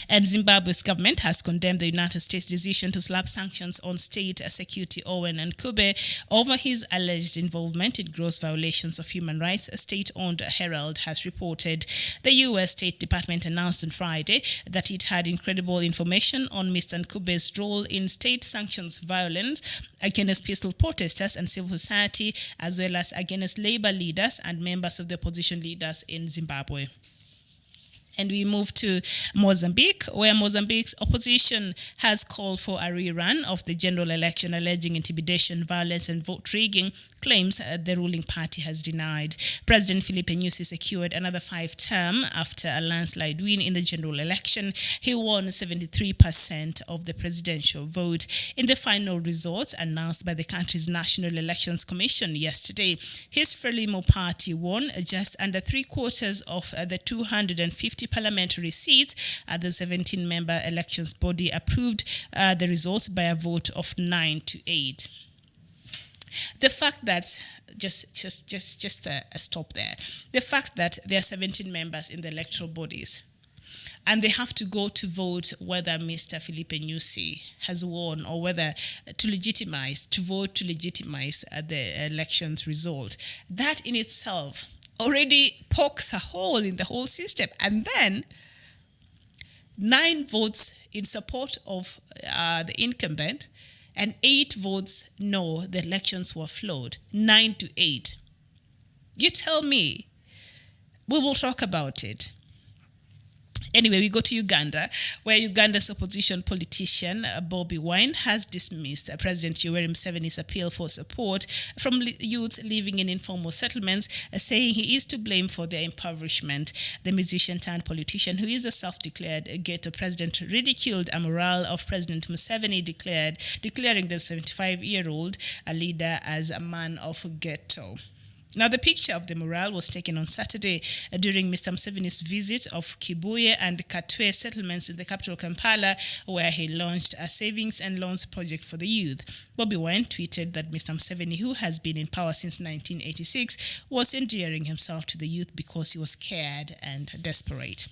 And Zimbabwe's government has condemned the United States' decision to slap sanctions on State Security Owen Ncube over his alleged involvement in gross violations of human rights, a state-owned Herald has reported. The U.S. State Department announced on Friday that it had incredible information on Mr. Nkube's role in state sanctions violence against peaceful protesters and civil society, as well as against labor leaders and members of the opposition leaders in Zimbabwe. And we move to Mozambique, where Mozambique's opposition has called for a rerun of the general election, alleging intimidation, violence, and vote rigging, claims the ruling party has denied. President Filipe Nyusi secured another 5-term after a landslide win in the general election. He won 73% of the presidential vote. In the final results announced by the country's National Elections Commission yesterday, his Frelimo party won just under 3/4 of the 250 parliamentary seats. The 17-member elections body approved the results by a vote of 9-8. The fact that, just a stop there, the fact that there are 17 members in the electoral bodies and they have to go to vote whether Mr. Filipe Nyusi has won or whether to vote to legitimize the elections result, that in itself already pokes a hole in the whole system. And then 9 votes in support of the incumbent and 8 votes no, the elections were flawed. 9-8. You tell me. We will talk about it. Anyway, we go to Uganda, where Uganda's opposition politician Bobi Wine has dismissed President Yoweri Museveni's appeal for support from youths living in informal settlements, saying he is to blame for their impoverishment. The musician turned politician, who is a self-declared ghetto president, ridiculed a mural of President Museveni, declaring the 75-year-old leader as a man of ghetto. Now, the picture of the mural was taken on Saturday during Mr. Museveni's visit of Kibuye and Katwe settlements in the capital Kampala, where he launched a savings and loans project for the youth. Bobi Wine tweeted that Mr. Museveni, who has been in power since 1986, was endearing himself to the youth because he was scared and desperate.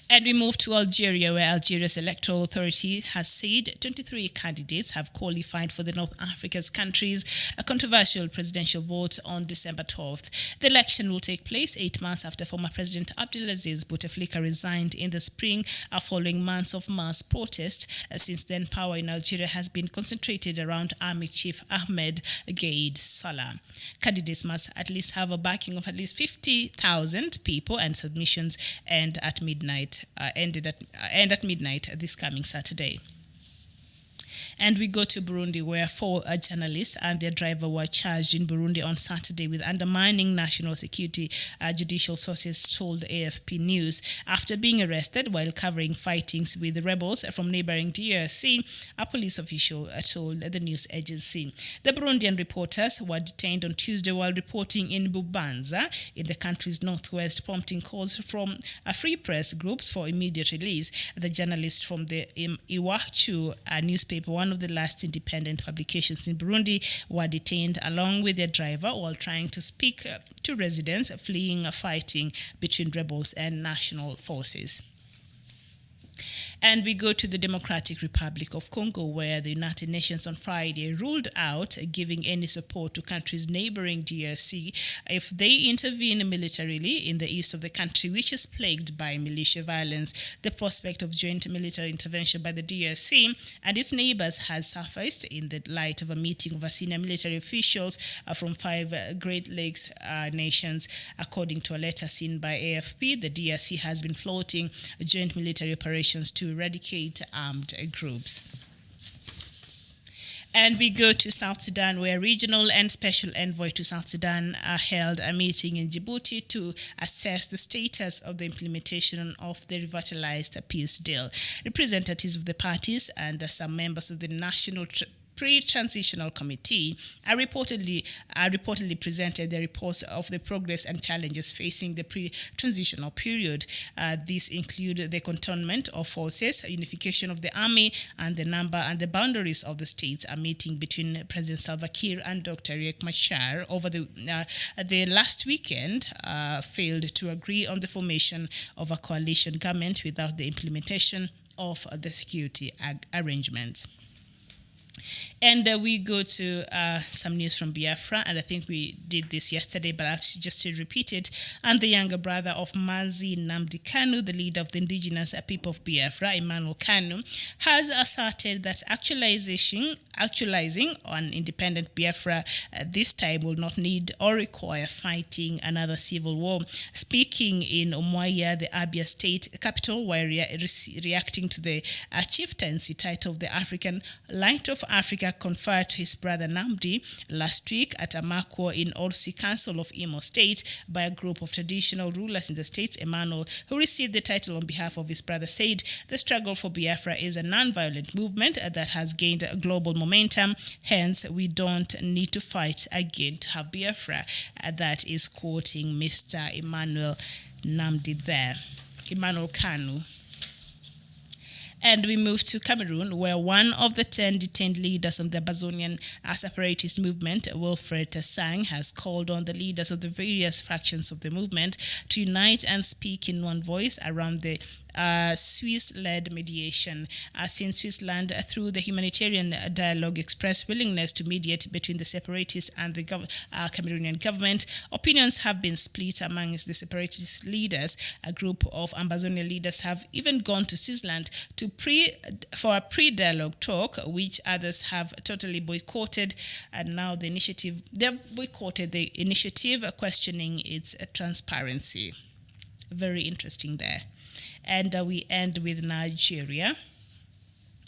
And we move to Algeria, where Algeria's electoral authority has said 23 candidates have qualified for the North Africa's country's controversial presidential vote on December 12th. The election will take place 8 months after former President Abdelaziz Bouteflika resigned in the spring following months of mass protest. Since then, power in Algeria has been concentrated around Army Chief Ahmed Gaid Salah. Candidates must at least have a backing of at least 50,000 people, and submissions end at midnight. End at midnight this coming Saturday. And we go to Burundi, where 4 journalists and their driver were charged in Burundi on Saturday with undermining national security, judicial sources told AFP News. After being arrested while covering fightings with the rebels from neighboring DRC, a police official told the news agency. The Burundian reporters were detained on Tuesday while reporting in Bubanza, in the country's northwest, prompting calls from free press groups for immediate release. The journalists from the Iwachu newspaper, one of the last independent publications in Burundi, were detained along with their driver while trying to speak to residents fleeing a fighting between rebels and national forces. And we go to the Democratic Republic of Congo, where the United Nations on Friday ruled out giving any support to countries neighboring DRC if they intervene militarily in the east of the country, which is plagued by militia violence. The prospect of joint military intervention by the DRC and its neighbors has surfaced in the light of a meeting of senior military officials from 5 Great Lakes nations. According to a letter seen by AFP, the DRC has been floating joint military operations to eradicate armed groups. And we go to South Sudan, where regional and special envoy to South Sudan held a meeting in Djibouti to assess the status of the implementation of the revitalized peace deal. Representatives of the parties and some members of the National Pre-Transitional Committee reportedly presented the reports of the progress and challenges facing the pre-transitional period. These include the cantonment of forces, unification of the army, and the number and the boundaries of the states. A meeting between President Salva Kiir and Dr. Riek Machar over the last weekend failed to agree on the formation of a coalition government without the implementation of the security arrangement. And we go to some news from Biafra, and I think we did this yesterday, but actually just to repeat it. And the younger brother of Mazi Nnamdi Kanu, the leader of the indigenous people of Biafra, Emmanuel Kanu, has asserted that actualizing on independent Biafra this time will not need or require fighting another civil war. Speaking in Umuahia, the Abia state capital, while reacting to the chieftaincy title of the African Light of Africa conferred to his brother Nnamdi last week at Amakwo in Orsi Council of Imo State by a group of traditional rulers in the state, Emmanuel, who received the title on behalf of his brother, said the struggle for Biafra is a non-violent movement that has gained global momentum. Hence, we don't need to fight again to have Biafra. That is quoting Mr. Emmanuel Nnamdi there, Emmanuel Kanu. And we move to Cameroon, where one of the 10 detained leaders of the Bazonian separatist movement, Wilfred Sang, has called on the leaders of the various fractions of the movement to unite and speak in one voice around the Swiss-led mediation, since Switzerland, through the humanitarian dialogue, expressed willingness to mediate between the separatists and the Cameroonian government. Opinions have been split amongst the separatist leaders. A group of Ambazonian leaders have even gone to Switzerland for a pre-dialogue talk, which others have totally boycotted. And now they've boycotted the initiative, questioning its transparency. Very interesting there. And we end with Nigeria,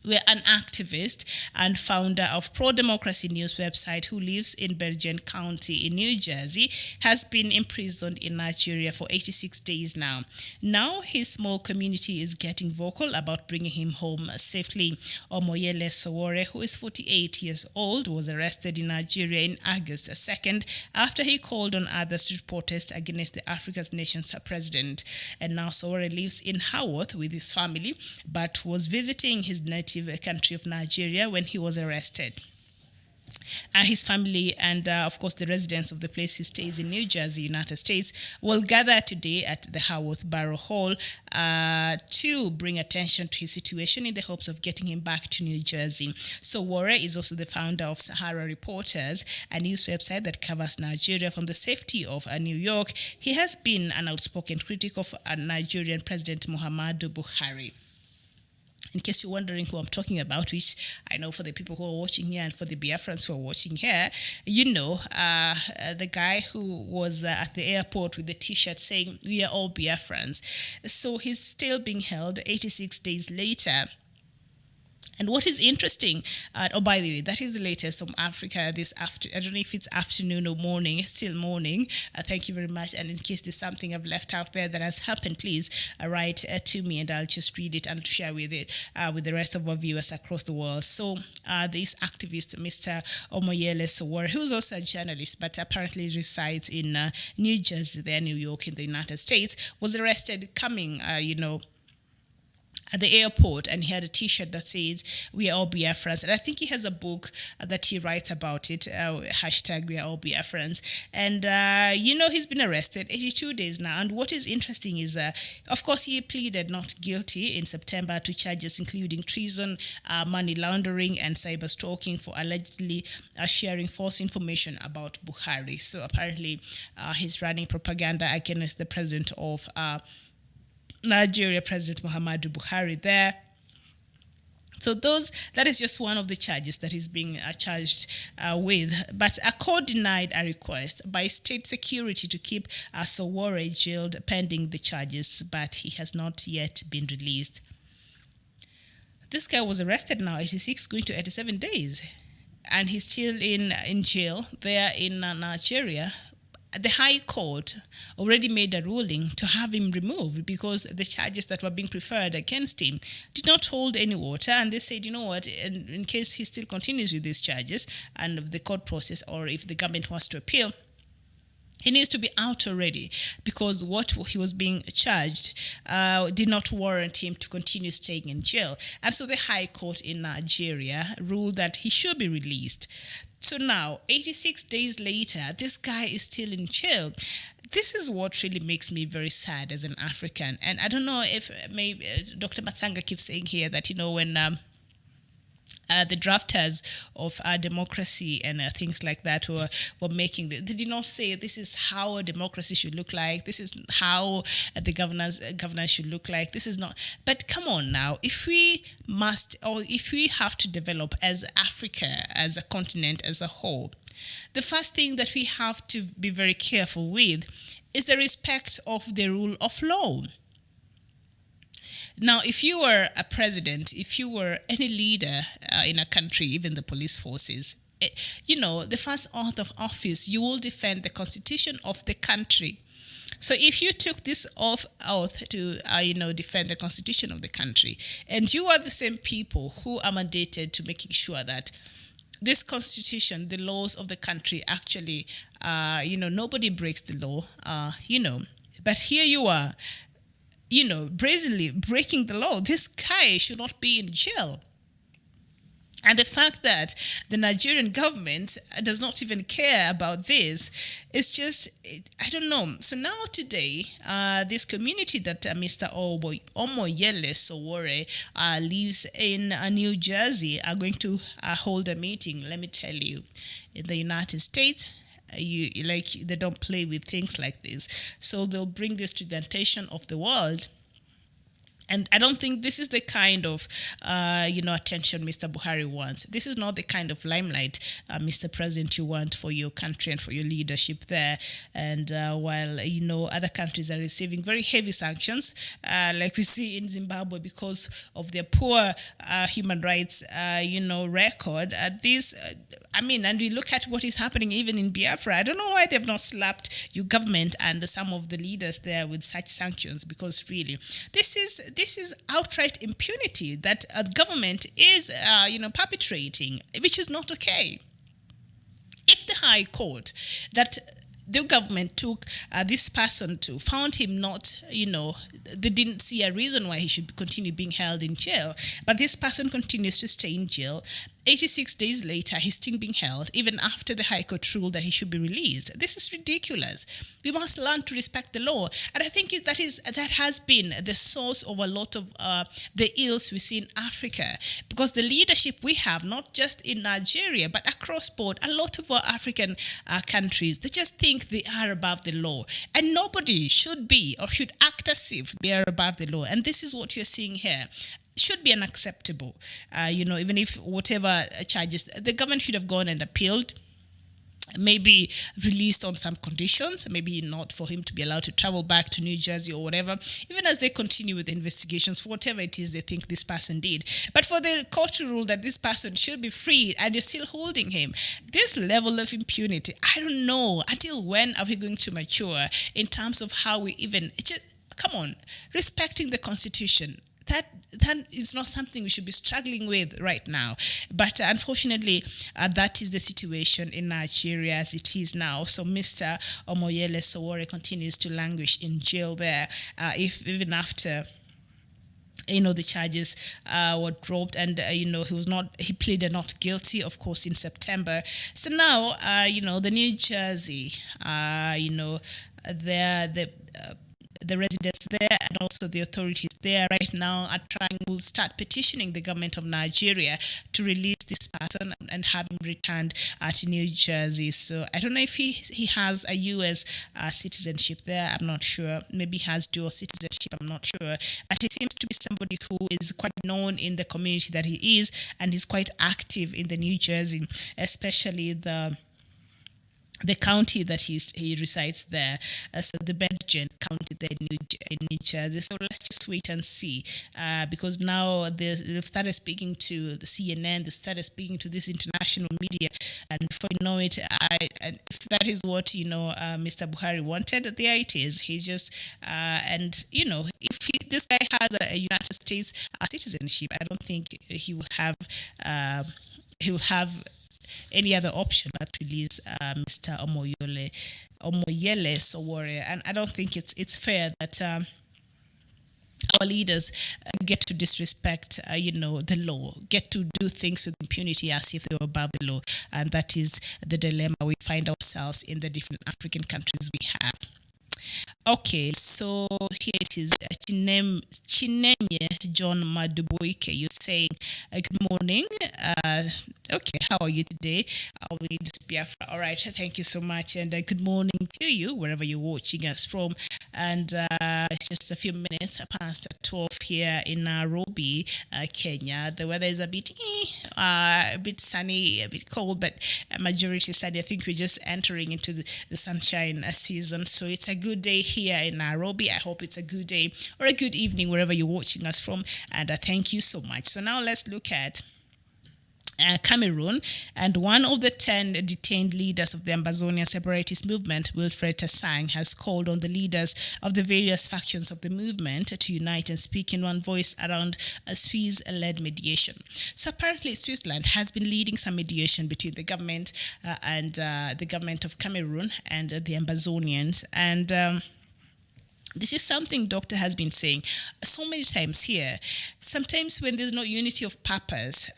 where an activist and founder of pro-democracy news website who lives in Bergen County in New Jersey has been imprisoned in Nigeria for 86 days now. Now his small community is getting vocal about bringing him home safely. Omoyele Sowore, who is 48 years old, was arrested in Nigeria in August 2nd after he called on others to protest against the African nation's president. And now Sowore lives in Haworth with his family, but was visiting his native country of Nigeria when he was arrested. His family and, of course, the residents of the place he stays in New Jersey, United States, will gather today at the Haworth Borough Hall to bring attention to his situation in the hopes of getting him back to New Jersey. Sowore is also the founder of Sahara Reporters, a news website that covers Nigeria from the safety of New York. He has been an outspoken critic of Nigerian President Muhammadu Buhari. In case you're wondering who I'm talking about, which I know for the people who are watching here and for the Biafrans who are watching here, you know, the guy who was at the airport with the T-shirt saying, "We are all Biafrans." So he's still being held 86 days later. And what is interesting, by the way, that is the latest from Africa this afternoon. I don't know if it's afternoon or morning, still morning. Thank you very much. And in case there's something I've left out there that has happened, please write to me and I'll just read it and share with the rest of our viewers across the world. So this activist, Mr. Omoyele Sowore, who's also a journalist, but apparently resides in New Jersey, there, New York in the United States, was arrested coming, at the airport, and he had a T-shirt that says, "We are all Biafrans." And I think he has a book that he writes about it, hashtag "We are all Biafrans." And, he's been arrested 82 days now. And what is interesting is, of course, he pleaded not guilty in September to charges including treason, money laundering, and cyber stalking for allegedly sharing false information about Buhari. So apparently he's running propaganda against the president of Nigeria, President Muhammadu Buhari there. So that is just one of the charges that he's being charged with. But a court denied a request by state security to keep Sowore jailed pending the charges, but he has not yet been released. This guy was arrested now, 86, going to 87 days. And he's still in jail there in Nigeria. The High Court already made a ruling to have him removed because the charges that were being preferred against him did not hold any water. And they said, you know what, in case he still continues with these charges and the court process, or if the government wants to appeal, he needs to be out already because what he was being charged did not warrant him to continue staying in jail. And so the High Court in Nigeria ruled that he should be released. So now, 86 days later, this guy is still in jail. This is what really makes me very sad as an African. And I don't know if maybe Dr. Matsanga keeps saying here that, when the drafters of democracy and things like that were making, they did not say this is how a democracy should look like, this is how the governance should look like, this is not. But come on now, if we have to develop as Africa, as a continent as a whole, the first thing that we have to be very careful with is the respect of the rule of law. Now, if you were a president, if you were any leader in a country, even the police forces, the first oath of office, you will defend the constitution of the country. So if you took this oath to, defend the constitution of the country, and you are the same people who are mandated to making sure that this constitution, the laws of the country actually, nobody breaks the law, but here you are, brazenly breaking the law. This guy should not be in jail. And the fact that the Nigerian government does not even care about this is just, I don't know. So now today, this community that Mr. Omoyele Sowore lives in New Jersey are going to hold a meeting. Let me tell you, in the United States, they don't play with things like this. So they'll bring this to the attention of the world. And I don't think this is the kind of, attention Mr. Buhari wants. This is not the kind of limelight, Mr. President, you want for your country and for your leadership there. And while, other countries are receiving very heavy sanctions, like we see in Zimbabwe because of their poor human rights, record, and we look at what is happening even in Biafra. I don't know why they've not slapped your government and some of the leaders there with such sanctions, because really, this is outright impunity that a government is, perpetrating, which is not okay. If the High Court that the government took this person to, found him not, they didn't see a reason why he should continue being held in jail, but this person continues to stay in jail. 86 days later, he's still being held, even after the High Court ruled that he should be released. This is ridiculous. We must learn to respect the law. And I think that has been the source of a lot of the ills we see in Africa, because the leadership we have, not just in Nigeria, but across board, a lot of our African countries, they just think they are above the law. And nobody should be or should act as if they are above the law. And this is what you're seeing here. Should be unacceptable, even if whatever charges, the government should have gone and appealed, maybe released on some conditions, maybe not for him to be allowed to travel back to New Jersey or whatever, even as they continue with the investigations for whatever it is they think this person did. But for the court to rule that this person should be freed and you're still holding him, this level of impunity, I don't know, until when are we going to mature in terms of how we even, come on, respecting the Constitution. That is not something we should be struggling with right now. But unfortunately, that is the situation in Nigeria as it is now. So Mr. Omoyele Sowore continues to languish in jail there, even after the charges were dropped, and he pleaded not guilty, of course, in September. So now the New Jersey, the residents there and also the authorities there right now will start petitioning the government of Nigeria to release this person and have him returned to New Jersey. So I don't know if he has a U.S. Citizenship there. I'm not sure. Maybe he has dual citizenship. I'm not sure. But he seems to be somebody who is quite known in the community that he is, and he's quite active in the New Jersey, especially the county that he resides there, so the Bedgen County there in New Jersey. So let's just wait and see, because now they've started speaking to the CNN, they started speaking to this international media, and before you know it, if that is what Mr. Buhari wanted, there it is. He's just if this guy has a United States citizenship, I don't think he will have any other option but release Mr. Omoyele Sowore. And I don't think it's fair that our leaders get to disrespect, the law, get to do things with impunity as if they were above the law. And that is the dilemma we find ourselves in the different African countries we have. Okay, so here it is. Chinenye John Maduboike, you're saying good morning. Okay, how are you today? I'll read this Biafra. All right, thank you so much, and good morning to you wherever you're watching us from. And it's just a few minutes past 12 here in Nairobi, Kenya. The weather is a bit sunny, a bit cold, but majority sunny. I think we're just entering into the sunshine season, so it's a good day here in Nairobi. I hope it's a good day or a good evening wherever you're watching us from, and thank you so much. So now let's look at Cameroon, and one of the 10 detained leaders of the Amazonian separatist movement, Wilfred Tassang, has called on the leaders of the various factions of the movement to unite and speak in one voice around a Swiss-led mediation. So apparently Switzerland has been leading some mediation between the government and the government of Cameroon and the Amazonians, and This is something Doctor has been saying so many times here. Sometimes when there's no unity of purpose,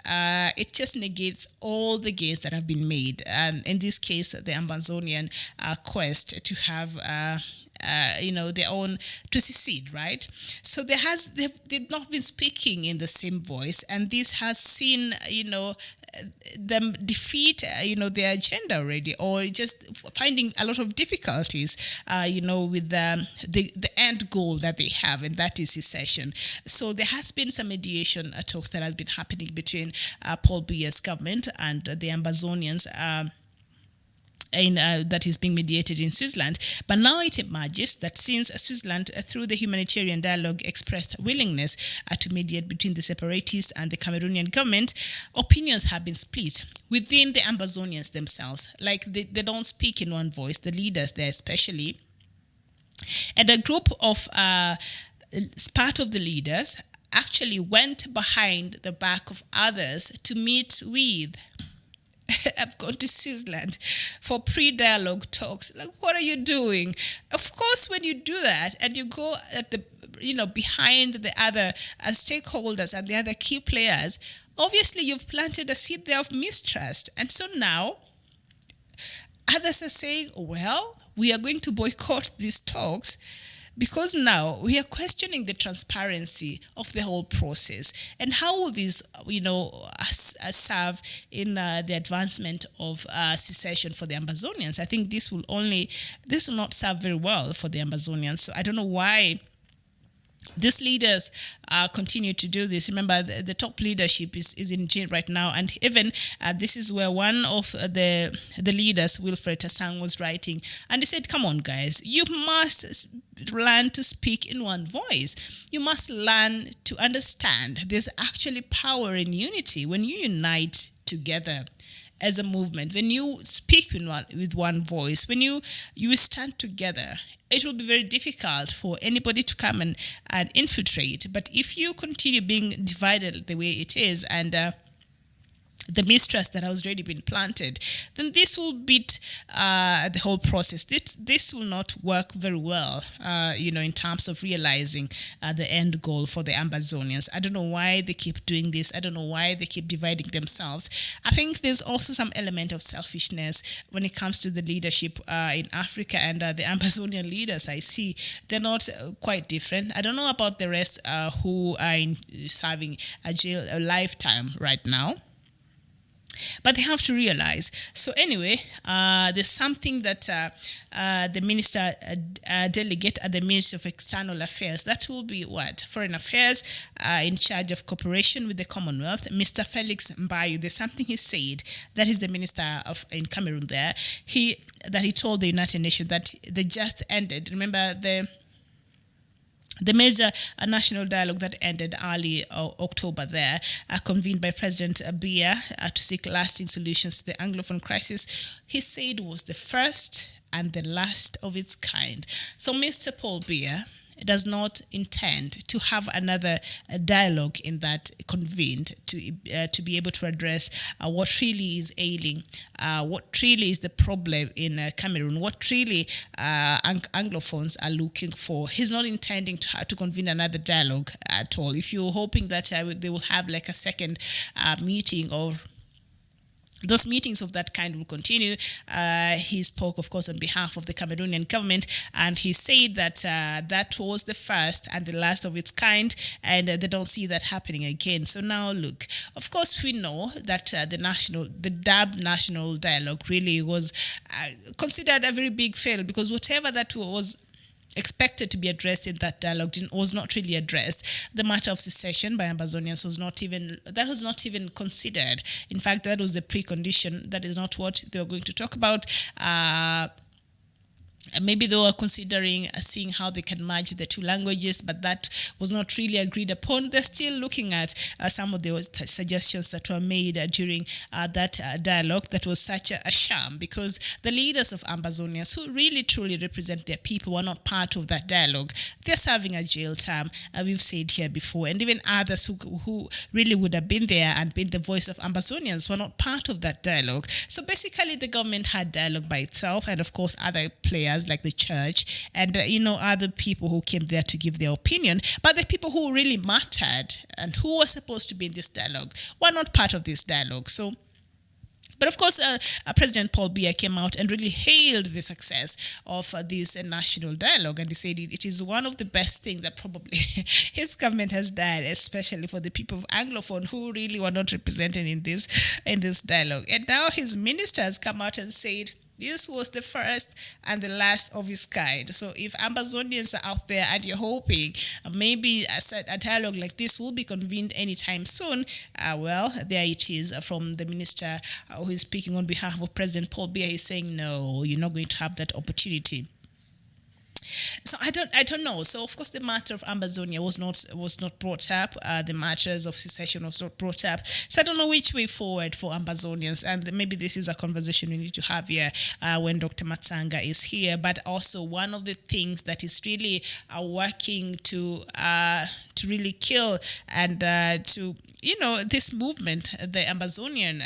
it just negates all the gains that have been made. And in this case, the Amazonian quest to have their own, to secede, right? So they've not been speaking in the same voice, and this has seen, them defeat, their agenda already, or just finding a lot of difficulties, with the end goal that they have, and that is secession. So there has been some mediation talks that has been happening between Paul Biya's government and the Amazonians. That is being mediated in Switzerland. But now it emerges that since Switzerland, through the humanitarian dialogue, expressed willingness to mediate between the separatists and the Cameroonian government, opinions have been split within the Amazonians themselves. Like they don't speak in one voice, the leaders there especially. And a group of part of the leaders actually went behind the back of others to meet with I've gone to Switzerland for pre-dialogue talks. Like, what are you doing? Of course, when you do that and you go at the, behind the other stakeholders and the other key players, obviously you've planted a seed there of mistrust. And so now others are saying, well, we are going to boycott these talks, because now we are questioning the transparency of the whole process. And how will this, serve in the advancement of secession for the Amazonians? I think this will not serve very well for the Amazonians. So I don't know why these leaders continue to do this. Remember, the top leadership is in jail right now, and even this is where one of the leaders, Wilfred Tasang, was writing, and he said, come on guys, you must learn to speak in one voice. You must learn to understand there's actually power in unity when you unite together as a movement. When you speak with one voice, when you stand together, it will be very difficult for anybody to come and infiltrate. But if you continue being divided the way it is, and the mistrust that has already been planted, then this will beat the whole process. This will not work very well, in terms of realizing the end goal for the Amazonians. I don't know why they keep doing this. I don't know why they keep dividing themselves. I think there's also some element of selfishness when it comes to the leadership in Africa, and the Amazonian leaders I see, they're not quite different. I don't know about the rest who are serving a lifetime right now. But they have to realize. So anyway, there's something that the minister delegate at the Ministry of External Affairs, that will be what? Foreign Affairs, in charge of cooperation with the Commonwealth, Mr. Felix Mbayu. There's something he said, that is the minister in Cameroon there, he told the United Nations that they just ended. Remember the major national dialogue that ended early October there, convened by President Biya to seek lasting solutions to the Anglophone crisis, he said was the first and the last of its kind. So Mr. Paul Biya does not intend to have another dialogue in that convened to be able to address what really is ailing, what really is the problem in Cameroon, what really Anglophones are looking for. He's not intending to convene another dialogue at all. If you're hoping that they will have like a second meeting, or those meetings of that kind will continue. He spoke, of course, on behalf of the Cameroonian government, and he said that that was the first and the last of its kind, and they don't see that happening again. So now, look, of course, we know that the DAB national dialogue really was considered a very big fail, because whatever that was expected to be addressed in that dialogue was not really addressed. The matter of secession by Amazonians was not even considered. In fact, that was the precondition. That is not what they were going to talk about. Maybe they were considering seeing how they can merge the two languages, but that was not really agreed upon. They're still looking at some of the suggestions that were made during that dialogue. That was such a sham, because the leaders of Amazonians, who really truly represent their people, were not part of that dialogue. They're serving a jail term, we've said here before, and even others who really would have been there and been the voice of Amazonians were not part of that dialogue. So basically, the government had dialogue by itself, and of course other players leaders like the church and, other people who came there to give their opinion. But the people who really mattered and who were supposed to be in this dialogue were not part of this dialogue. But of course, President Paul Biya came out and really hailed the success of this national dialogue, and he said it is one of the best things that probably his government has done, especially for the people of Anglophone who really were not represented in this dialogue. And now his ministers come out and said this was the first and the last of its kind. So if Ambazonians are out there and you're hoping maybe a dialogue like this will be convened anytime soon, well, there it is from the minister who is speaking on behalf of President Paul Biya. He's saying, no, you're not going to have that opportunity. So I don't know. So of course the matter of Ambazonia was not brought up. The matters of secession was not brought up. So I don't know which way forward for Ambazonians. And maybe this is a conversation we need to have here when Dr. Matsanga is here. But also one of the things that is really working to really kill and to this movement, the Ambazonian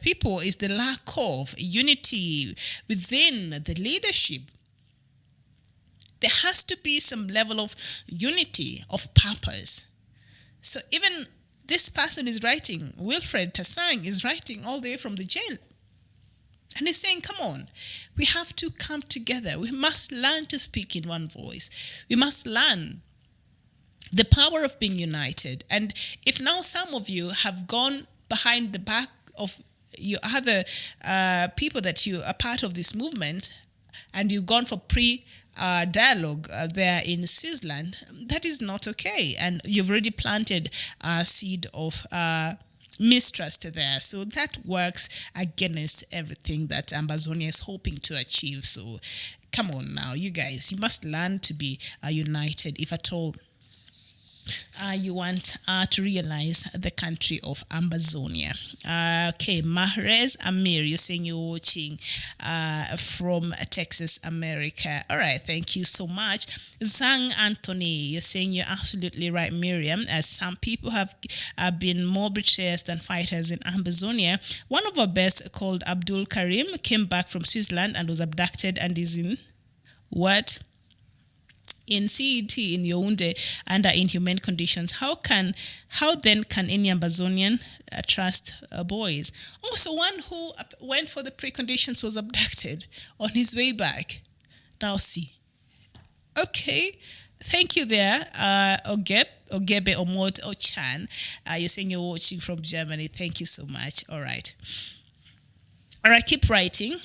people, is the lack of unity within the leadership. There has to be some level of unity, of purpose. So even this person is writing, Wilfred Tasang is writing all the way from the jail. And he's saying, come on, we have to come together. We must learn to speak in one voice. We must learn the power of being united. And if now some of you have gone behind the back of your other people that you are part of this movement, and you've gone for dialogue there in Switzerland, that is not okay. And you've already planted a seed of mistrust there. So that works against everything that Ambazonia is hoping to achieve. So come on now, you guys, you must learn to be united if at all you want to realize the country of Ambazonia. Okay, Mahrez Amir, you're saying you're watching from Texas, America. All right, thank you so much. Zhang Anthony, you're saying you're absolutely right, Miriam, as some people have been more betrayers than fighters in Ambazonia. One of our best, called Abdul Karim, came back from Switzerland and was abducted and is in what? In CET in Yaoundé under inhumane conditions. How then can any Ambazonian trust boys? Also, one who went for the preconditions was abducted on his way back. Now see. Okay, thank you there, Ogebe Omot Ochan. You're saying you're watching from Germany. Thank you so much. All right. All right, keep writing.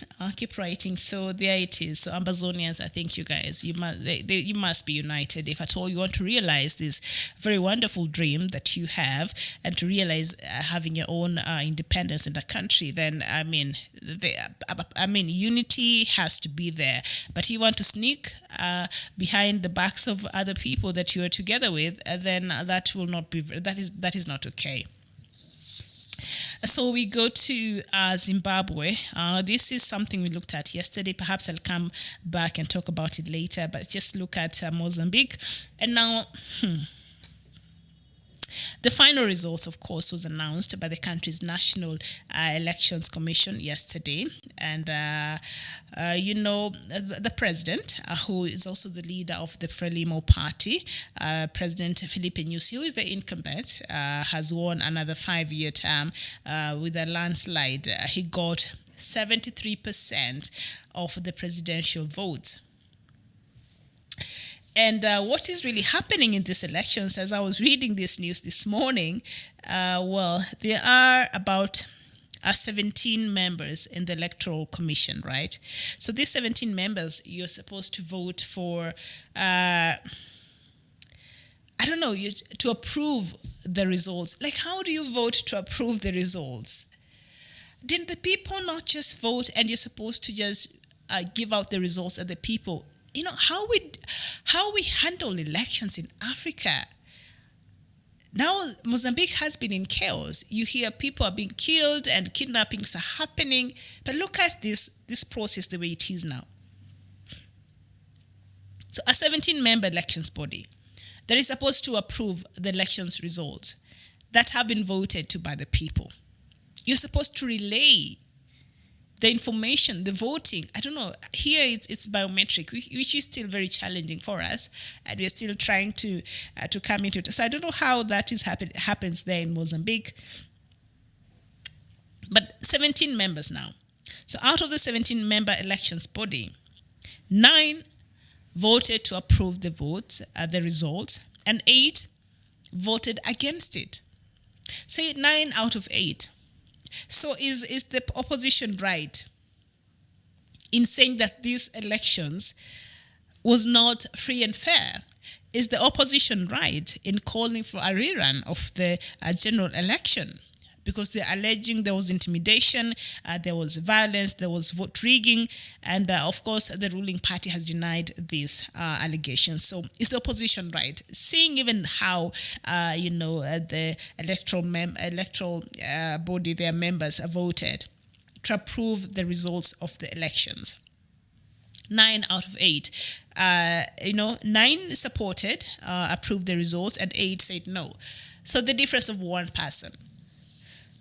So there it is. So Ambazonians, I think you guys, you must be united if at all you want to realize this very wonderful dream that you have, and to realize having your own independence in the country. Then unity has to be there. But you want to sneak behind the backs of other people that you are together with, then that will not be. That is not okay. So we go to Zimbabwe. This is something we looked at yesterday. Perhaps I'll come back and talk about it later, but just look at Mozambique. And now, the final results, of course, was announced by the country's National Elections Commission yesterday. And, the president, who is also the leader of the Frelimo party, President Filipe Nyusi, who is the incumbent, has won another 5-year term with a landslide. He got 73% of the presidential votes. And what is really happening in these elections, as I was reading this news this morning, there are about 17 members in the Electoral Commission, right? So these 17 members, you're supposed to vote for, to approve the results. Like, how do you vote to approve the results? Didn't the people not just vote and you're supposed to just give out the results at the people? You know, how we handle elections in Africa. Now, Mozambique has been in chaos. You hear people are being killed and kidnappings are happening. But look at this process the way it is now. So a 17-member elections body that is supposed to approve the elections results that have been voted to by the people. You're supposed to relay the information, the voting, I don't know. Here it's biometric, which is still very challenging for us, and we're still trying to come into it. So I don't know how that happens there in Mozambique. But 17 members now. So out of the 17-member elections body, 9 voted to approve the votes, the results, and 8 voted against it. Say 9 out of 8. So is the opposition right in saying that these elections was not free and fair? Is the opposition right in calling for a rerun of the general election? Because they're alleging there was intimidation, there was violence, there was vote rigging, and of course the ruling party has denied these allegations. So is the opposition right? Seeing even how the electoral body, their members voted to approve the results of the elections. 9 out of 8. 9 supported, approved the results, and 8 said no. So the difference of one person.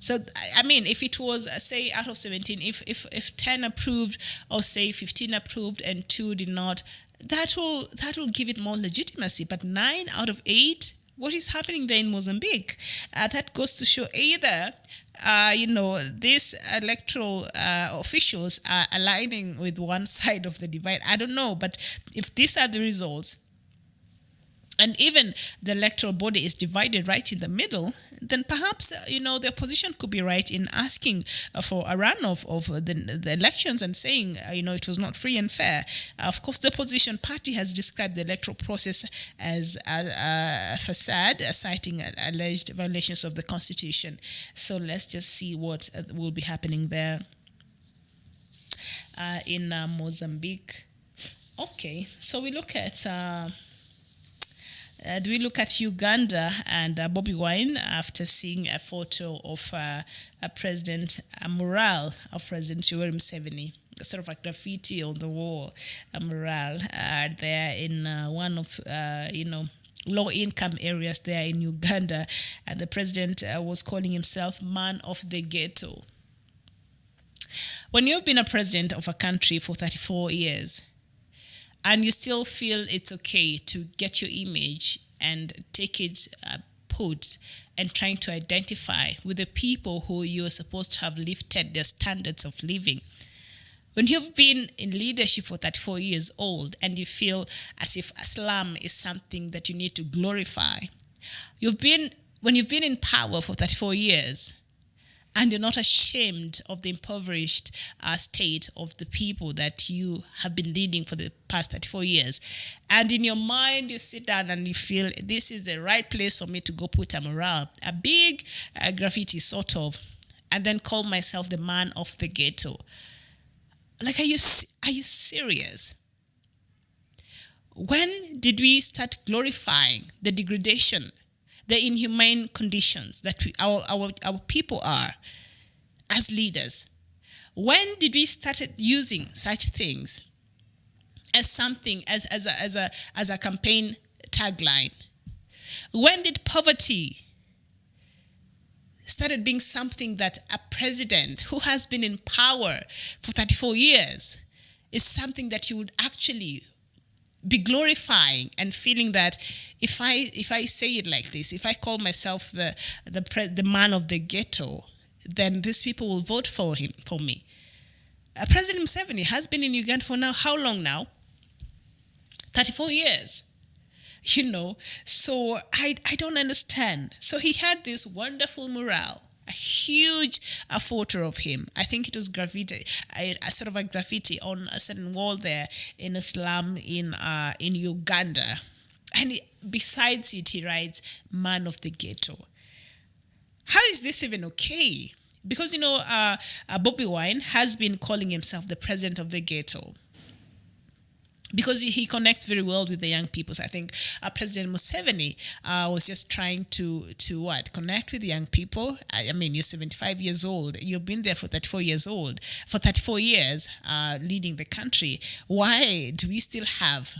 So, I mean, if it was, say, out of 17, if 10 approved, or say 15 approved and 2 did not, that will give it more legitimacy. But 9 out of 8, what is happening there in Mozambique? That goes to show either, these electoral officials are aligning with one side of the divide. I don't know, but if these are the results, and even the electoral body is divided right in the middle, then perhaps, the opposition could be right in asking for a runoff of the elections and saying, it was not free and fair. Of course, the opposition party has described the electoral process as a facade, citing alleged violations of the constitution. So let's just see what will be happening there in Mozambique. Okay, so we look at... do we look at Uganda and Bobi Wine after seeing a photo of a mural of President Yoweri Museveni, sort of a graffiti on the wall, a mural there in one of, low-income areas there in Uganda, and the president was calling himself man of the ghetto. When you've been a president of a country for 34 years, and you still feel it's okay to get your image and take it put and trying to identify with the people who you're supposed to have lifted their standards of living. When you've been in leadership for 34 years old and you feel as if Islam is something that you need to glorify, when you've been in power for 34 years, and you're not ashamed of the impoverished state of the people that you have been leading for the past 34 years. And in your mind, you sit down and you feel this is the right place for me to go put a mural, a big graffiti sort of, and then call myself the man of the ghetto. Like, are you serious? When did we start glorifying the degradation, the inhumane conditions that our people are as leaders? When did we start using such things as something as a campaign tagline? When did poverty started being something that a president who has been in power for 34 years is something that you would actually be glorifying and feeling that if I say it like this, if I call myself the man of the ghetto, then these people will vote for me. President Museveni has been in Uganda for now, how long now? 34 years. So I don't understand. So he had this wonderful mural, a huge photo of him. I think it was graffiti, a sort of a graffiti on a certain wall there in a slum in Uganda. And besides it, he writes, man of the ghetto. How is this even okay? Because, Bobi Wine has been calling himself the president of the ghetto, because he connects very well with the young people. So I think President Museveni was just trying to connect with the young people. I mean, you're 75 years old. You've been there for 34 years old. For 34 years, leading the country. Why do we still have,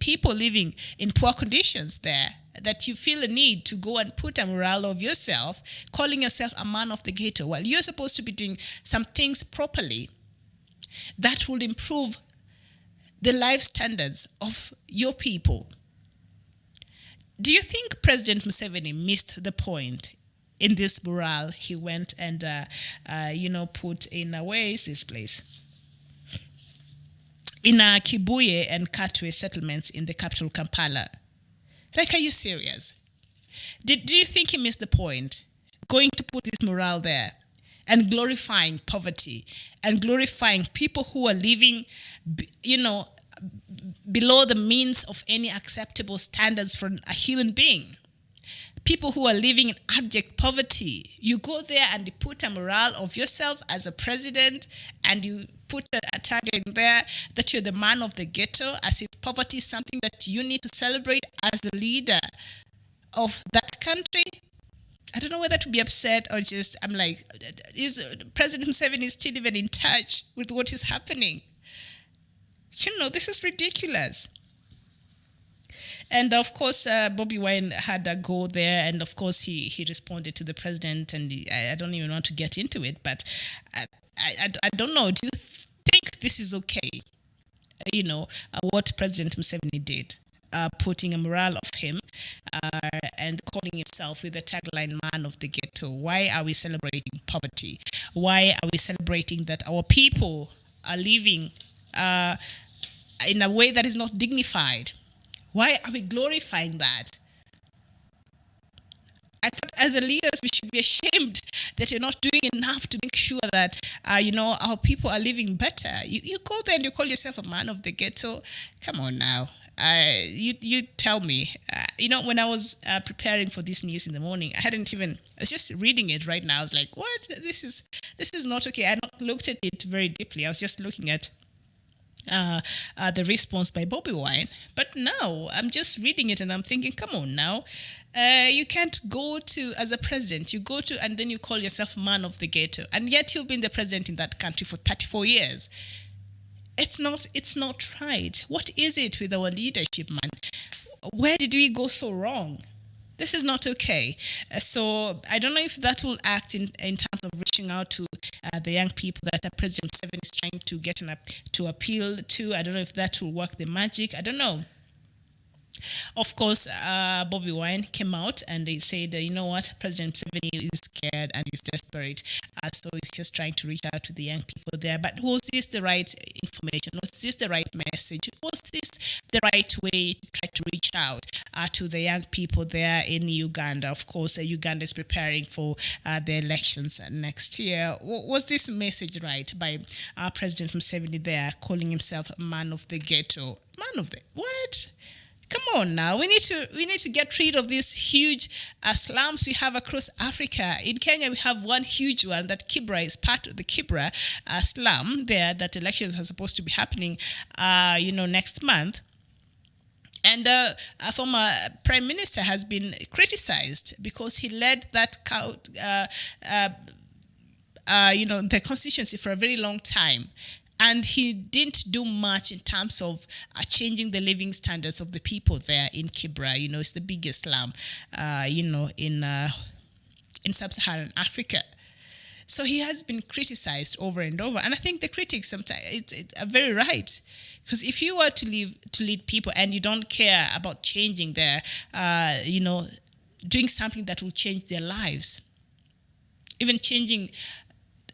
people living in poor conditions there? that you feel a need to go and put a mural of yourself, calling yourself a man of the ghetto, while you're supposed to be doing some things properly that will improve the life standards of your people. Do you think President Museveni missed the point in this mural he went and, put in, where is this place? In Kibuye and Katwe settlements in the capital Kampala? Like, are you serious? Do you think he missed the point? Going to put this mural there and glorifying poverty and glorifying people who are living, below the means of any acceptable standards for a human being. People who are living in abject poverty. You go there and you put a mural of yourself as a president, and you put a tagline there that you're the man of the ghetto, as if poverty is something that you need to celebrate as the leader of that country. I don't know whether to be upset or just, I'm like, is President Museveni still even in touch with what is happening? This is ridiculous. And of course, Bobby Wine had a go there, and of course he responded to the president, and I don't even want to get into it, but I don't know. Do you think this is okay? What President Museveni did, putting a mural of him and calling himself with the tagline "Man of the Ghetto." Why are we celebrating poverty? Why are we celebrating that our people are living in a way that is not dignified? Why are we glorifying that? I thought as a leaders we should be ashamed that you're not doing enough to make sure that our people are living better. You go there and you call yourself a man of the ghetto. Come on now. You tell me. When I was preparing for this news in the morning, I was just reading it right now. I was like, what? This is not okay. I not looked at it very deeply. I was just looking at the response by Bobby Wine. But now I'm just reading it and I'm thinking, come on now. You can't go to, as a president, you go to and then you call yourself man of the ghetto. And yet you've been the president in that country for 34 years. It's not right. What is it with our leadership, man? Where did we go so wrong? This is not okay. So I don't know if that will act in terms of reaching out to the young people that President Museveni is trying to get to appeal to. I don't know if that will work the magic. I don't know. Of course, Bobby Wine came out and they said, you know what, President Museveni is scared and he's desperate. So he's just trying to reach out to the young people there. But was this the right information? Was this the right message? Was this the right way to try to reach out to the young people there in Uganda? Of course, Uganda is preparing for the elections next year. Was this message right by President Museveni there, calling himself a man of the ghetto? Man of the... What? Come on now, we need to get rid of these huge slums we have across Africa. In Kenya, we have one huge one that Kibra is part of the Kibra slum there. That elections are supposed to be happening, next month. And a former prime minister has been criticized because he led that the constituency for a very long time. And he didn't do much in terms of changing the living standards of the people there in Kibra. It's the biggest slum, in sub-Saharan Africa. So he has been criticized over and over. And I think the critics sometimes are very right. Because if you were to lead people and you don't care about changing their, doing something that will change their lives, even changing...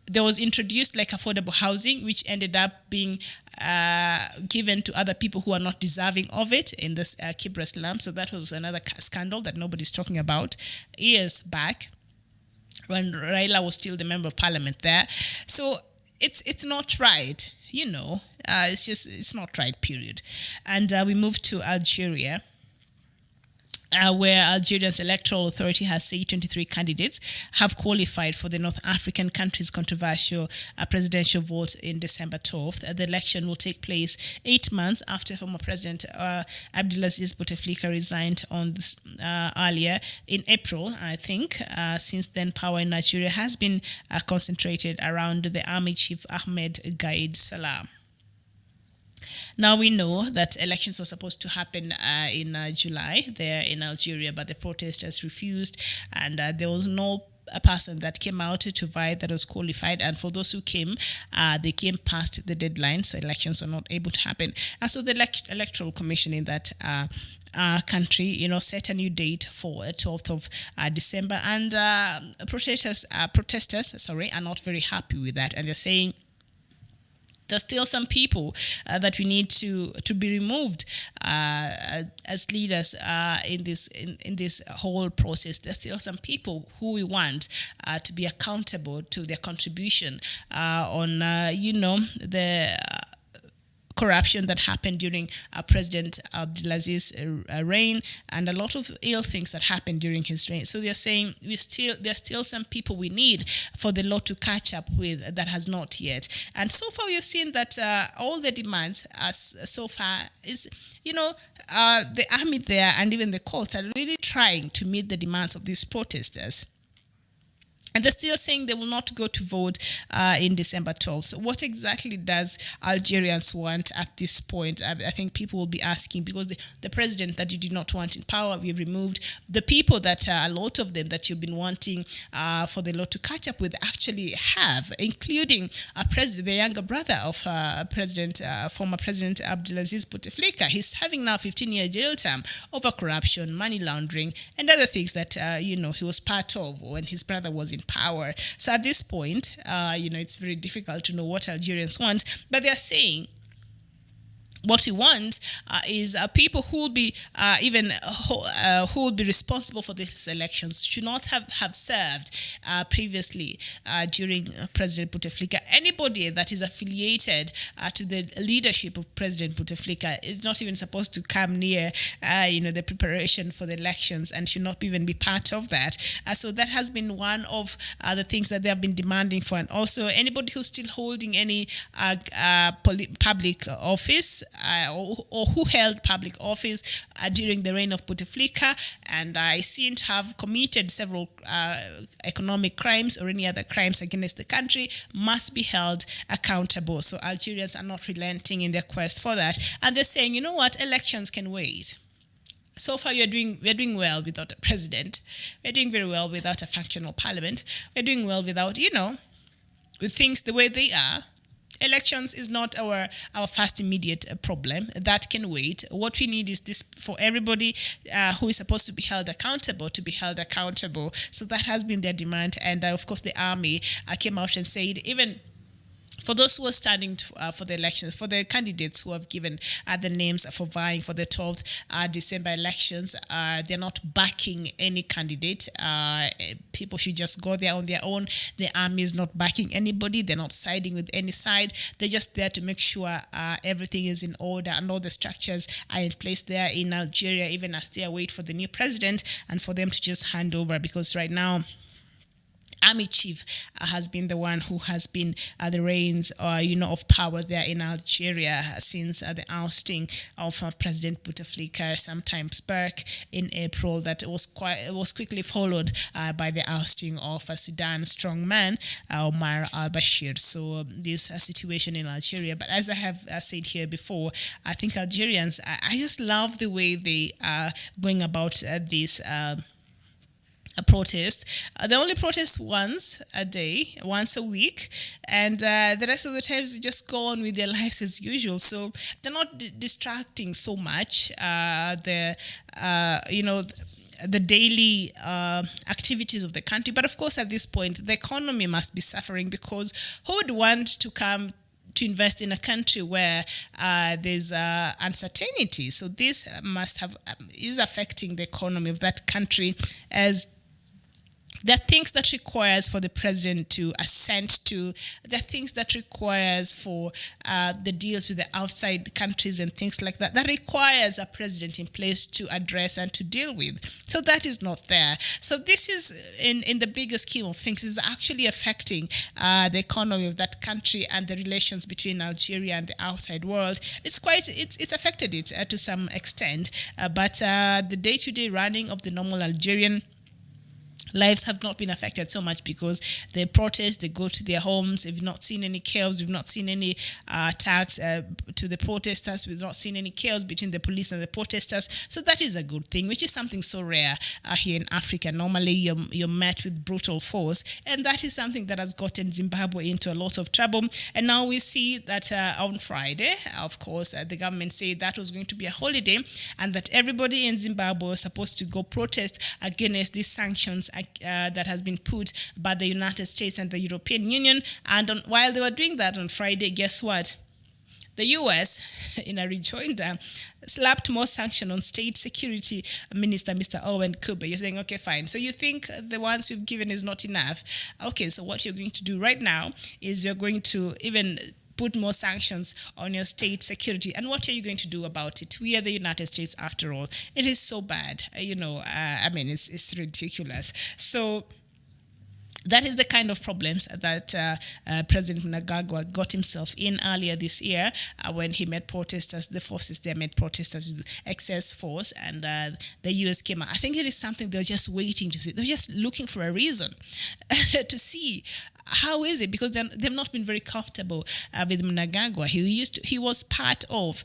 There was introduced like affordable housing, which ended up being given to other people who are not deserving of it in this Kibra slum. So that was another scandal that nobody's talking about years back when Raila was still the member of parliament there. So it's not right, it's not right, period. And we move to Algeria. Where Algeria's electoral authority has said 23 candidates have qualified for the North African country's controversial presidential vote in December 12th. The election will take place 8 months after former President Abdelaziz Bouteflika resigned earlier in April, I think. Since then, power in Nigeria has been concentrated around the army chief Ahmed Gaid Salah. Now we know that elections were supposed to happen in July there in Algeria, but the protesters refused, and there was no a person that came out to vie that was qualified, and for those who came, they came past the deadline, so elections were not able to happen. And so the electoral commission in that country, set a new date for 12th of December, and protesters are not very happy with that, and they're saying there's still some people that we need to be removed as leaders in this whole process. There's still some people who we want to be accountable to their contribution on the corruption that happened during President Abdelaziz's reign, and a lot of ill things that happened during his reign. So they're saying there's still some people we need for the law to catch up with that has not yet. And so far we've seen that all the demands so far is, the army there and even the courts are really trying to meet the demands of these protesters. And they're still saying they will not go to vote in December 12th. So what exactly does Algerians want at this point? I think people will be asking, because the president that you did not want in power, we've removed. The people that, a lot of them that you've been wanting for the law to catch up with actually have, including the younger brother of former President Abdelaziz Bouteflika. He's having now 15-year jail term over corruption, money laundering, and other things that, he was part of when his brother was in power. So at this point, it's very difficult to know what Algerians want, but they're saying what we want is people who will be who will be responsible for these elections should not have served previously during President Bouteflika. Anybody that is affiliated to the leadership of President Bouteflika is not even supposed to come near the preparation for the elections, and should not even be part of that. So that has been one of the things that they have been demanding for. And also anybody who's still holding any public office or who held public office during the reign of Bouteflika and seem to have committed several economic crimes or any other crimes against the country must be held accountable. So Algerians are not relenting in their quest for that, and they're saying, you know what, elections can wait. So far, we're doing well without a president. We're doing very well without a functional parliament. We're doing well without, with things the way they are. Elections is not our first immediate problem. That can wait. What we need is this for everybody who is supposed to be held accountable to be held accountable. So that has been their demand. And of course, the army came out and said, even for those who are standing for the elections, for the candidates who have given the names for vying for the 12th December elections, they're not backing any candidate. People should just go there on their own. The army is not backing anybody. They're not siding with any side. They're just there to make sure everything is in order and all the structures are in place there in Algeria, even as they await for the new president and for them to just hand over, because right now, Army chief has been the one who has been the reins, of power there in Algeria since the ousting of President Bouteflika sometimes back in April. That was quickly followed by the ousting of Sudan strongman Omar al-Bashir. So this situation in Algeria. But as I have said here before, I think Algerians, I just love the way they are going about this. A protest. They only protest once a week, and the rest of the times they just go on with their lives as usual. So they're not distracting so much the daily activities of the country. But of course, at this point, the economy must be suffering, because who would want to come to invest in a country where there's uncertainty? So this is affecting the economy of that country, as there are things that requires for the president to assent to. There are things that requires for the deals with the outside countries and things like that. That requires a president in place to address and to deal with. So that is not there. So this is, in the bigger scheme of things, is actually affecting the economy of that country and the relations between Algeria and the outside world. It's affected it to some extent. But the day-to-day running of the normal Algerian lives have not been affected so much because they protest, they go to their homes. We've not seen any chaos. We've not seen any attacks to the protesters. We've not seen any chaos between the police and the protesters. So that is a good thing, which is something so rare here in Africa. Normally, you're met with brutal force, and that is something that has gotten Zimbabwe into a lot of trouble. And now we see that on Friday, of course, the government said that was going to be a holiday and that everybody in Zimbabwe was supposed to go protest against these sanctions that has been put by the United States and the European Union. And while they were doing that on Friday, guess what? The US, in a rejoinder, slapped more sanction on State Security Minister Mr. Owen Kube. You're saying, okay, fine. So you think the ones you've given is not enough? Okay, so what you're going to do right now is you're going to even put more sanctions on your state security. And what are you going to do about it? We are the United States, after all. It is so bad. It's ridiculous. So that is the kind of problems that President Mnangagwa got himself in earlier this year when he met protesters. The forces there met protesters with excess force, and the US came out. I think it is something they're just waiting to see. They're just looking for a reason to see. How is it? Because they've not been very comfortable with Mnangagwa. He was part of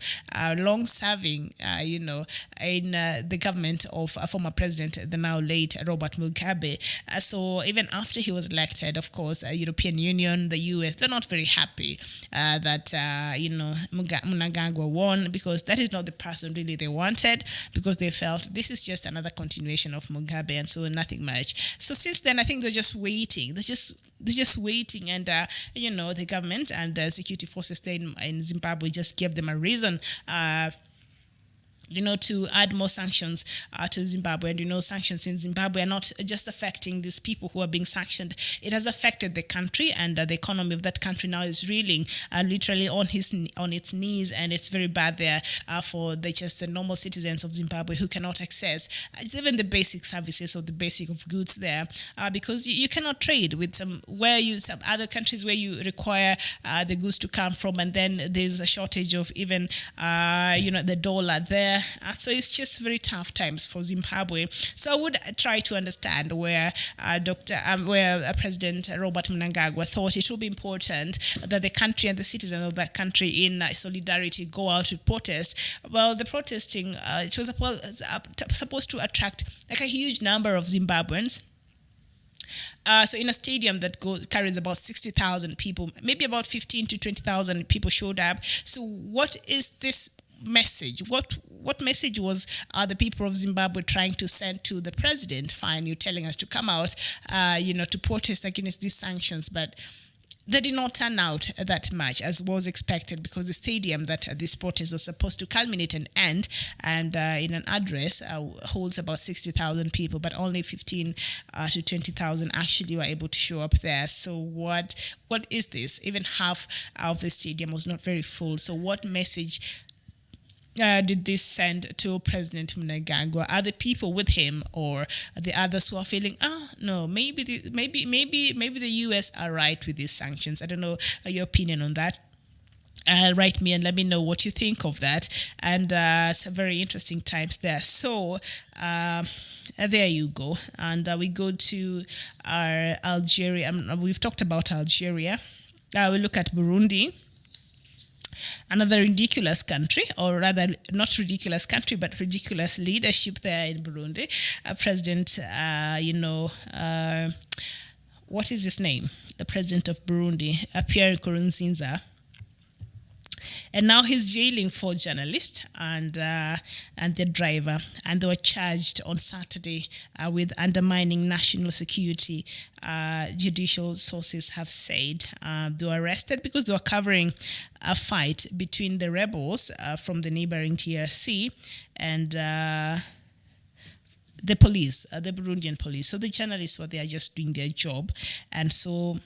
long-serving, in the government of former president, the now late Robert Mugabe. So even after he was elected, of course, European Union, the US, they're not very happy that Mnangagwa won, because that is not the person really they wanted, because they felt this is just another continuation of Mugabe, and so nothing much. So since then, I think they're just waiting. They're just waiting, and the government and security forces there in Zimbabwe just gave them a reason to add more sanctions to Zimbabwe. And, sanctions in Zimbabwe are not just affecting these people who are being sanctioned. It has affected the country, and the economy of that country now is reeling literally on its knees, and it's very bad there for the normal citizens of Zimbabwe who cannot access even the basic services or the basic of goods there, because you cannot trade with some other countries where you require the goods to come from, and then there's a shortage of even the dollar there. So it's just very tough times for Zimbabwe. So I would try to understand where President Robert Mnangagwa thought it would be important that the country and the citizens of that country in solidarity go out to protest. Well, the protesting, it was supposed to attract like a huge number of Zimbabweans. So in a stadium that carries about 60,000 people, maybe about 15 to 20,000 people showed up. So what is this message? What message was the people of Zimbabwe trying to send to the president? Fine, you're telling us to come out, to protest against these sanctions, but they did not turn out that much as was expected, because the stadium that this protest was supposed to culminate and end, and in an address holds about 60,000 people, but only 15 to 20,000 actually were able to show up there. So what is this? Even half of the stadium was not very full. So what message did this send to President Mnangagwa? Are the people with him, or the others who are feeling, no, maybe the US are right with these sanctions? I don't know your opinion on that. Write me and let me know what you think of that. And it's a very interesting times there. So there you go. And we go to our Algeria. We've talked about Algeria. We look at Burundi. Another ridiculous country, or rather not ridiculous country, but ridiculous leadership there in Burundi. President, what is his name? The president of Burundi, Pierre Nkurunziza. And now he's jailing 4 journalists and their driver, and they were charged on Saturday with undermining national security. Judicial sources have said they were arrested because they were covering a fight between the rebels from the neighboring DRC and the police, the Burundian police. So the journalists were there just doing their job, and so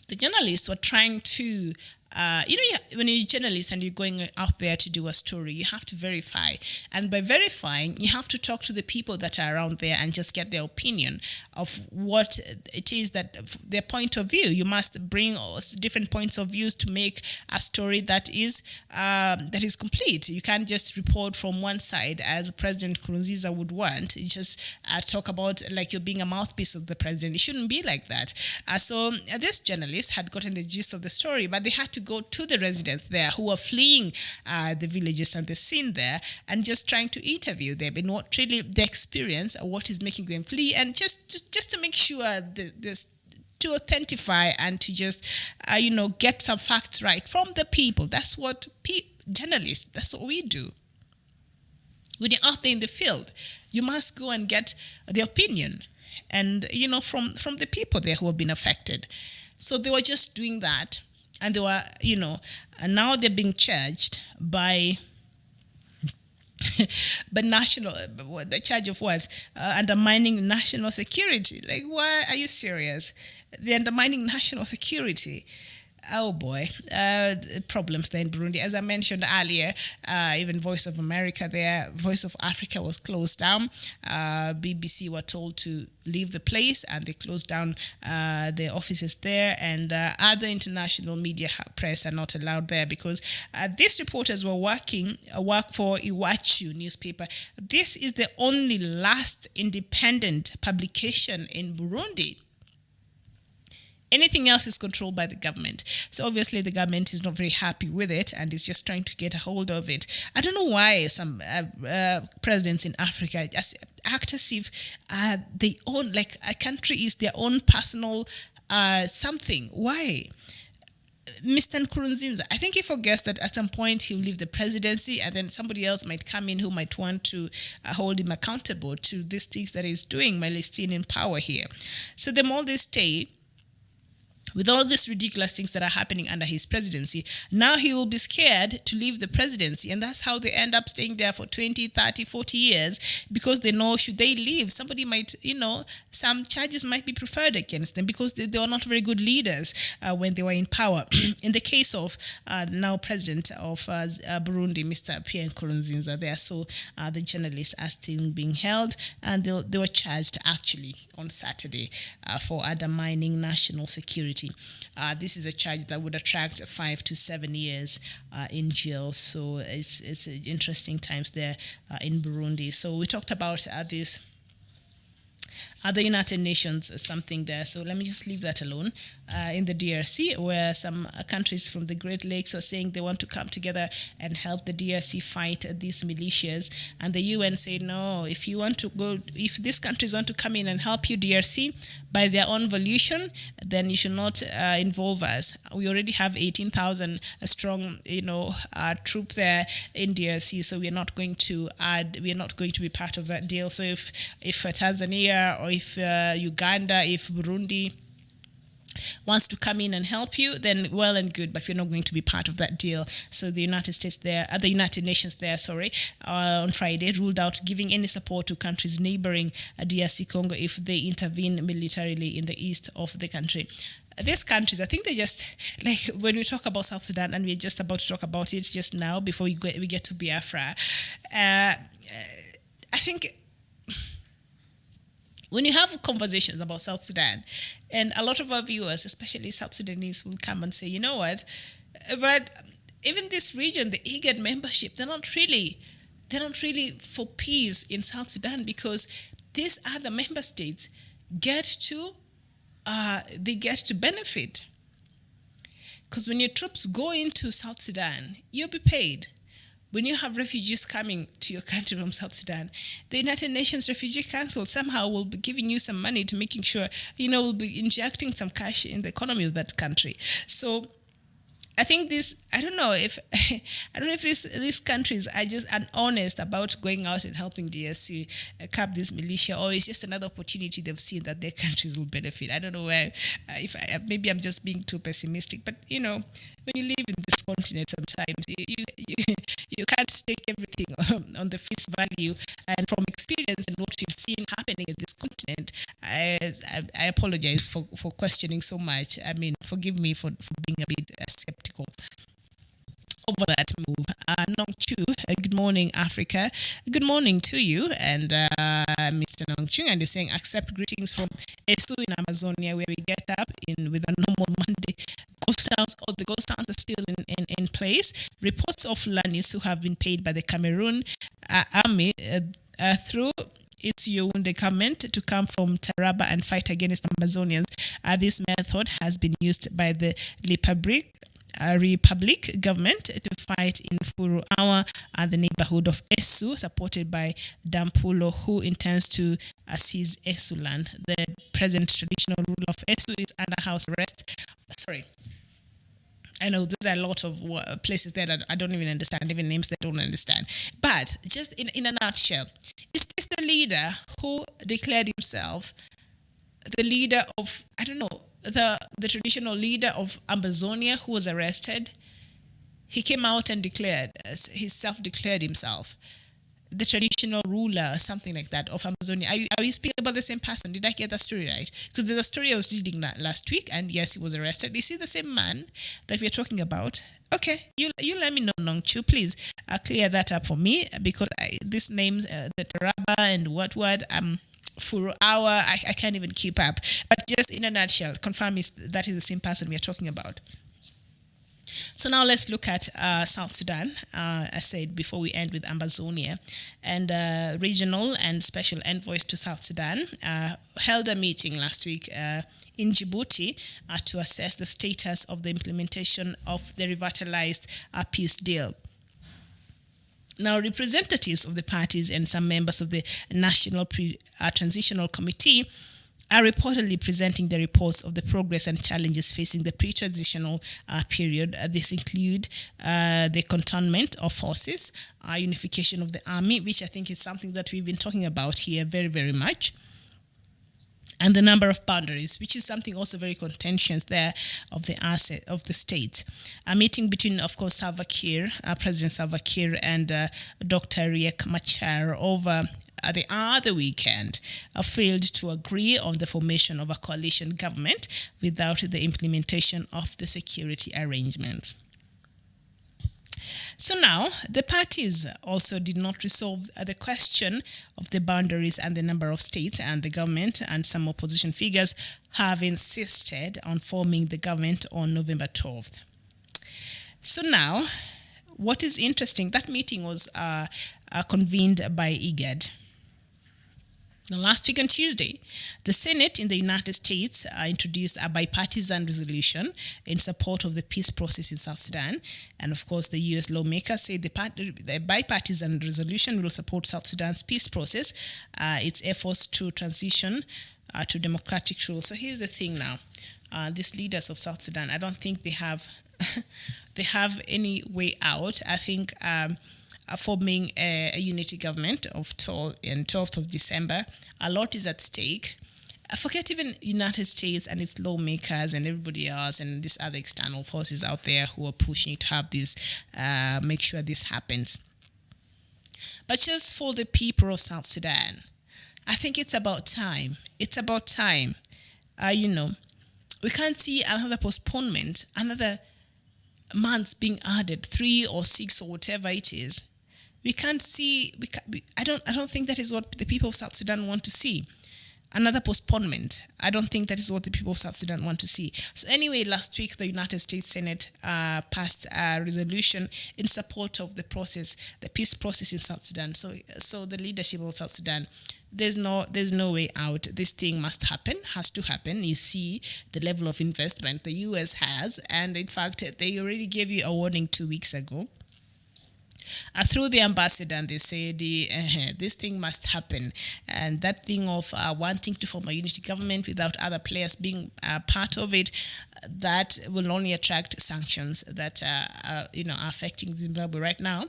the journalists were trying to when you're a journalist and you're going out there to do a story, you have to verify. And by verifying, you have to talk to the people that are around there and just get their opinion of what it is that their point of view. You must bring different points of views to make a story that is complete. You can't just report from one side as President Nkurunziza would want. You just talk about like you're being a mouthpiece of the president. It shouldn't be like that. So this journalist had gotten the gist of the story, but they had to go to the residents there who are fleeing the villages and the scene there and just trying to interview them in what really the experience, what is making them flee, and just to make sure to authentify and to just get some facts right from the people. That's what journalists, that's what we do. When you're out there in the field, you must go and get the opinion and from the people there who have been affected. So they were just doing that, and they were and now they're being charged by the charge of what? Undermining national security. Like, why are you serious? They're undermining national security. Oh boy, problems there in Burundi. As I mentioned earlier, even Voice of America there, Voice of Africa was closed down. BBC were told to leave the place, and they closed down their offices there, and other international media press are not allowed there because these reporters were work for Iwachu newspaper. This is the only last independent publication in Burundi. Anything else is controlled by the government. So obviously the government is not very happy with it and is just trying to get a hold of it. I don't know why some presidents in Africa just act as if they own, like a country is their own personal something. Why? Mr. Nkurunziza, I think he forgets that at some point he'll leave the presidency and then somebody else might come in who might want to hold him accountable to these things that he's doing while he's still in power here. So the more they stay, with all these ridiculous things that are happening under his presidency, now he will be scared to leave the presidency. And that's how they end up staying there for 20, 30, 40 years, because they know should they leave, somebody might, some charges might be preferred against them because they were not very good leaders when they were in power. In the case of now president of Burundi, Mr. Pierre Nkurunziza there. So the journalists are still being held, and they were charged actually on Saturday for undermining national security. This is a charge that would attract 5 to 7 years in jail. So it's interesting times there in Burundi. So we talked about this. The United Nations something there. So let me just leave that alone. In the DRC, where some countries from the Great Lakes are saying they want to come together and help the DRC fight these militias. And the UN said, no, if these countries want to come in and help you, DRC, by their own volition, then you should not involve us. We already have 18,000 strong, troop there in DRC, so we're not going to be part of that deal. So if Tanzania or if Uganda, if Burundi wants to come in and help you, then well and good, but we're not going to be part of that deal. So the United Nations there, on Friday ruled out giving any support to countries neighboring DRC Congo if they intervene militarily in the east of the country. These countries, I think they just, like when we talk about South Sudan, and we're just about to talk about it just now before we get to Biafra, I think when you have conversations about South Sudan, and a lot of our viewers, especially South Sudanese, will come and say, you know what, but even this region, the IGAD membership, they're not really for peace in South Sudan, because these other member states get to benefit. Because when your troops go into South Sudan, you'll be paid. When you have refugees coming to your country from South Sudan, the United Nations Refugee Council somehow will be giving you some money to making sure, will be injecting some cash in the economy of that country. So I think I don't know if these countries are just honest about going out and helping DRC curb this militia, or it's just another opportunity they've seen that their countries will benefit. I don't know where, maybe I'm just being too pessimistic, but when you live in this continent, sometimes you can't take everything on the face value and from experience and what we've seen happening in this continent, I apologize for questioning so much. I mean, forgive me for being a bit skeptical over that move. Nong Chu, good morning, Africa. Good morning to you, and Mr. Nong Chu, and you're saying, accept greetings from Esu in Amazonia, where we get up with a normal Monday. Ghost towns, the ghost towns are still in place. Reports of Lanis who have been paid by the Cameroon army through its Yaoundé government to come from Taraba and fight against Amazonians. This method has been used by the Republic government to fight in Furuawa and the neighborhood of Esu, supported by Dampulo, who intends to seize Esu land. The present traditional ruler of Esu is under house arrest. Sorry, I know there's a lot of places there that I don't even understand, even names that I don't understand. But just in a nutshell, is this the leader who declared himself the leader of, I don't know, the traditional leader of Amazonia who was arrested? He came out and declared, he self-declared himself the traditional ruler, something like that, of Amazonia. Are we speaking about the same person? Did I get that story right? Because there's a story I was reading last week, and yes, he was arrested. Is he the same man that we're talking about? Okay, you let me know, Nong Chu, please clear that up for me, because these names, the Taraba and what, for hour, I can't even keep up. But just in a nutshell, confirm that is the same person we are talking about. So now let's look at South Sudan. I said before we end with Amazonia, and regional and special envoys to South Sudan held a meeting last week in Djibouti to assess the status of the implementation of the revitalized peace deal. Now, representatives of the parties and some members of the National Transitional Committee are reportedly presenting the reports of the progress and challenges facing the pre-transitional period. This include the cantonment of forces, unification of the army, which I think is something that we've been talking about here very, very much, and the number of boundaries, which is something also very contentious there of the asset of the state. A meeting between, of course, President Salva Kiir and Dr. Riek Machar over the other weekend failed to agree on the formation of a coalition government without the implementation of the security arrangements. So now, the parties also did not resolve the question of the boundaries and the number of states, and the government and some opposition figures have insisted on forming the government on November 12th. So now, what is interesting, that meeting was convened by IGAD. Now, last week on Tuesday, the Senate in the United States introduced a bipartisan resolution in support of the peace process in South Sudan. And of course, the U.S. lawmakers say the bipartisan resolution will support South Sudan's peace process, its efforts to transition to democratic rule. So here's the thing now. These leaders of South Sudan, I don't think they have any way out. I think forming a unity government on 12th of December. A lot is at stake. Forget even United States and its lawmakers and everybody else and these other external forces out there who are pushing to have this, make sure this happens. But just for the people of South Sudan, I think it's about time. It's about time. We can't see another postponement, another months being added, 3 or 6 or whatever it is. We can't see. I don't think that is what the people of South Sudan want to see. Another postponement. I don't think that is what the people of South Sudan want to see. So anyway, last week the United States Senate passed a resolution in support of the process, the peace process in South Sudan. So the leadership of South Sudan, there's no way out. This thing must happen, has to happen. You see the level of investment the US has, and in fact they already gave you a warning 2 weeks ago. Through the ambassador, and they said this thing must happen, and that thing of wanting to form a unity government without other players being part of it, that will only attract sanctions that are affecting Zimbabwe right now.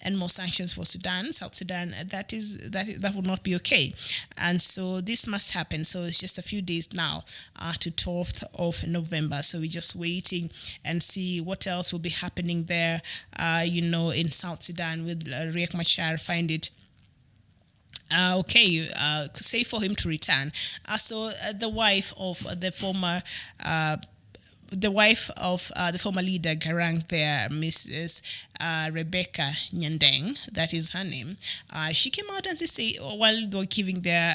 and more sanctions for Sudan, South Sudan, that would not be okay. And so this must happen. So it's just a few days now to 12th of November. So we're just waiting and see what else will be happening there, in South Sudan with Riek Machar find it safe for him to return. So the wife of the former leader Garang there, Mrs. Rebecca Nyandeng, that is her name. She came out and she said, while they were giving their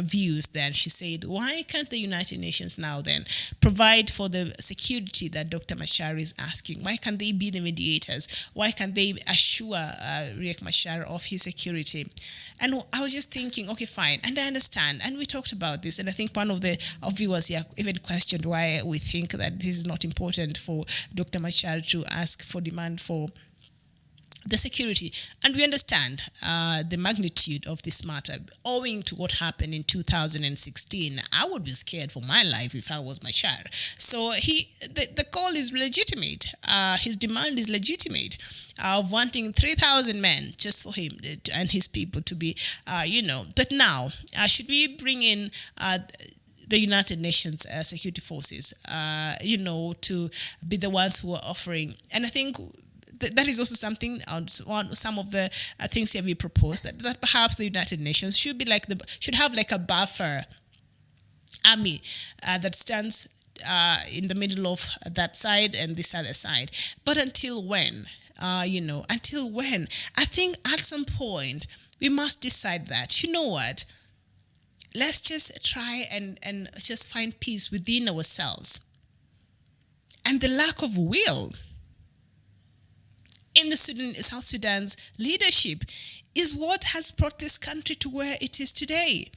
views, then she said, why can't the United Nations now then provide for the security that Dr. Machar is asking? Why can't they be the mediators? Why can't they assure Riek Machar of his security? And I was just thinking, okay, fine. And I understand. And we talked about this. And I think one of the viewers here even questioned why we think that this is not important for Dr. Machar to ask for demand for the security. And we understand the magnitude of this matter. Owing to what happened in 2016, I would be scared for my life if I was Machar. So the call is legitimate. His demand is legitimate. Of wanting 3,000 men just for him and his people to be, But now, should we bring in the United Nations security forces, to be the ones who are offering? And I think that is also something on some of the things that we proposed, that perhaps the United Nations should be should have like a buffer army that stands in the middle of that side and this other side. But until when? Until when? I think at some point we must decide that, what? Let's just try and just find peace within ourselves. And the lack of will in the South Sudan's leadership is what has brought this country to where it is today.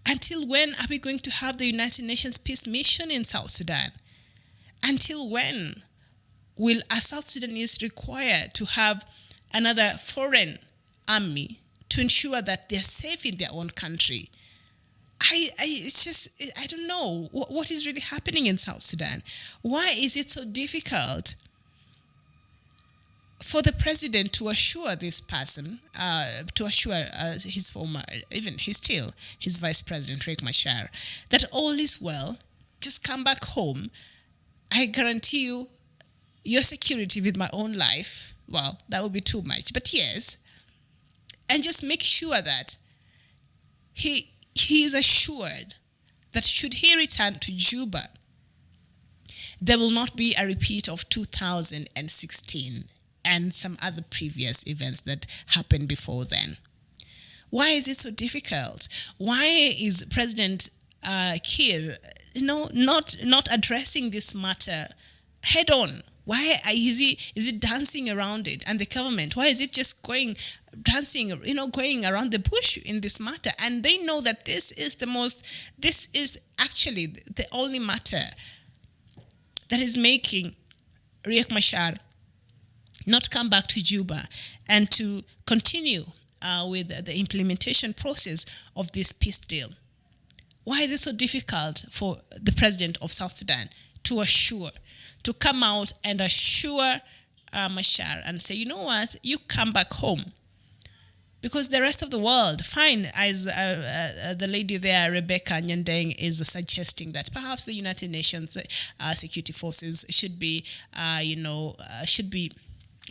Until when are we going to have the United Nations peace mission in South Sudan? Until when will a South Sudanese require to have another foreign army to ensure that they're safe in their own country? I don't know what is really happening in South Sudan. Why is it so difficult for the president to assure this person, his former, even his vice president, Riek Machar, that all is well, just come back home. I guarantee you your security with my own life. Well, that would be too much, but yes. And just make sure that he is assured that should he return to Juba, there will not be a repeat of 2016 and some other previous events that happened before then. Why is it so difficult? Why is President Kiir, not addressing this matter head on? Why is he dancing around it? And the government, why is it just going around the bush in this matter? And they know that this is actually the only matter that is making Riek Machar not come back to Juba and to continue with the implementation process of this peace deal. Why is it so difficult for the president of South Sudan to come out and assure Machar and say, you know what, you come back home? Because the rest of the world, fine, as the lady there, Rebecca Nyandeng, is suggesting that perhaps the United Nations security forces should be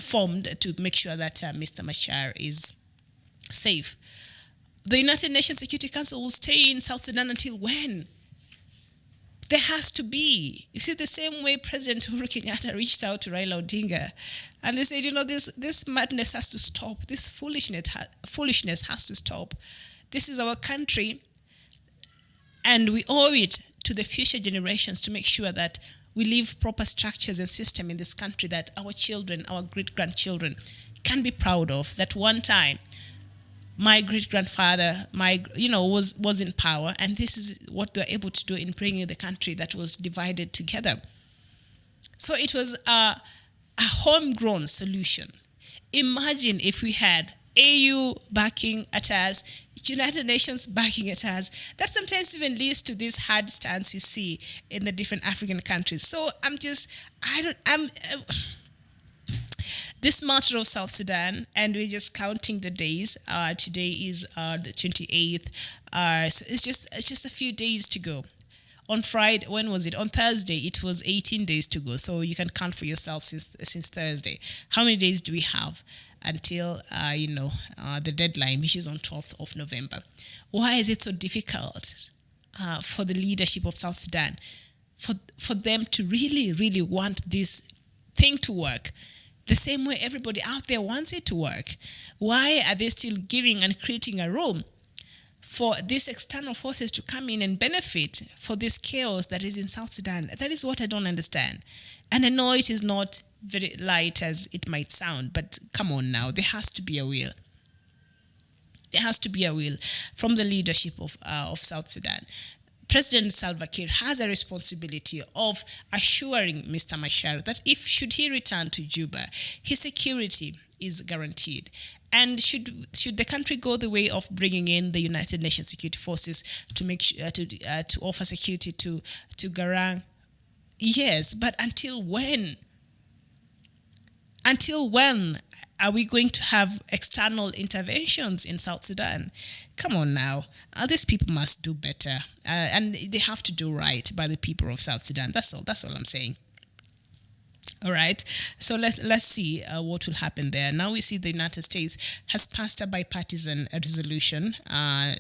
formed to make sure that Mr. Machar is safe. The United Nations Security Council will stay in South Sudan until when? There has to be. You see, the same way President Uhuru Kenyatta reached out to Raila Odinga and they said, this madness has to stop. This foolishness has to stop. This is our country and we owe it to the future generations to make sure that we leave proper structures and system in this country that our children, our great-grandchildren can be proud of. That one time, my great-grandfather, was in power, and this is what they were able to do in bringing the country that was divided together. So it was a homegrown solution. Imagine if we had AU backing at us, United Nations backing at us. That sometimes even leads to this hard stance you see in the different African countries. So the this matter of South Sudan, and we're just counting the days. Today is the 28th. So it's just a few days to go. On Friday, when was it? On Thursday, it was 18 days to go. So you can count for yourself since Thursday. How many days do we have until the deadline, which is on 12th of November? Why is it so difficult for the leadership of South Sudan, for them to really, really want this thing to work the same way everybody out there wants it to work? Why are they still giving and creating a room for these external forces to come in and benefit for this chaos that is in South Sudan? That is what I don't understand. And I know it is not very light as it might sound, but come on now, there has to be a will. There has to be a will from the leadership of South Sudan. President Salva Kiir has a responsibility of assuring Mr. Machar that should he return to Juba, his security is guaranteed. And should the country go the way of bringing in the United Nations Security Forces to make to offer security to Garang? Yes, but until when? Until when are we going to have external interventions in South Sudan? Come on now. These people must do better. And they have to do right by the people of South Sudan. That's all I'm saying. All right, so let's see what will happen there. Now we see the United States has passed a bipartisan resolution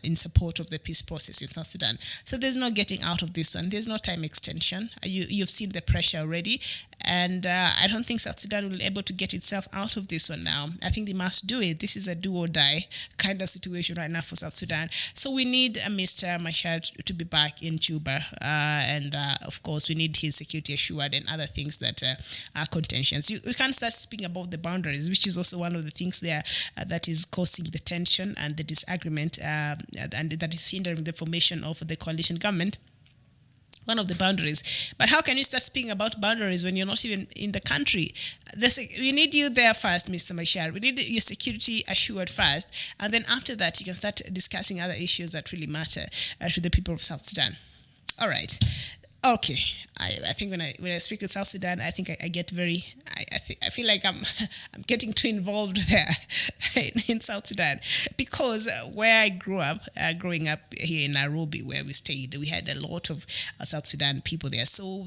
in support of the peace process in South Sudan. So there's no getting out of this one. There's no time extension. You've seen the pressure already. And I don't think South Sudan will be able to get itself out of this one now. I think they must do it. This is a do or die kind of situation right now for South Sudan. So we need Mr. Machar to be back in Juba. And of course, we need his security assured and other things that are contentions. We can't start speaking about the boundaries, which is also one of the things there that is causing the tension and the disagreement and that is hindering the formation of the coalition government. One of the boundaries. But how can you start speaking about boundaries when you're not even in the country? We need you there first, Mr. Machar. We need your security assured first. And then after that, you can start discussing other issues that really matter to the people of South Sudan. All right. Okay. I think when I speak with South Sudan, I think I get very, I feel like I'm getting too involved there in South Sudan, because where I grew up, growing up here in Nairobi, where we stayed, we had a lot of South Sudan people there. So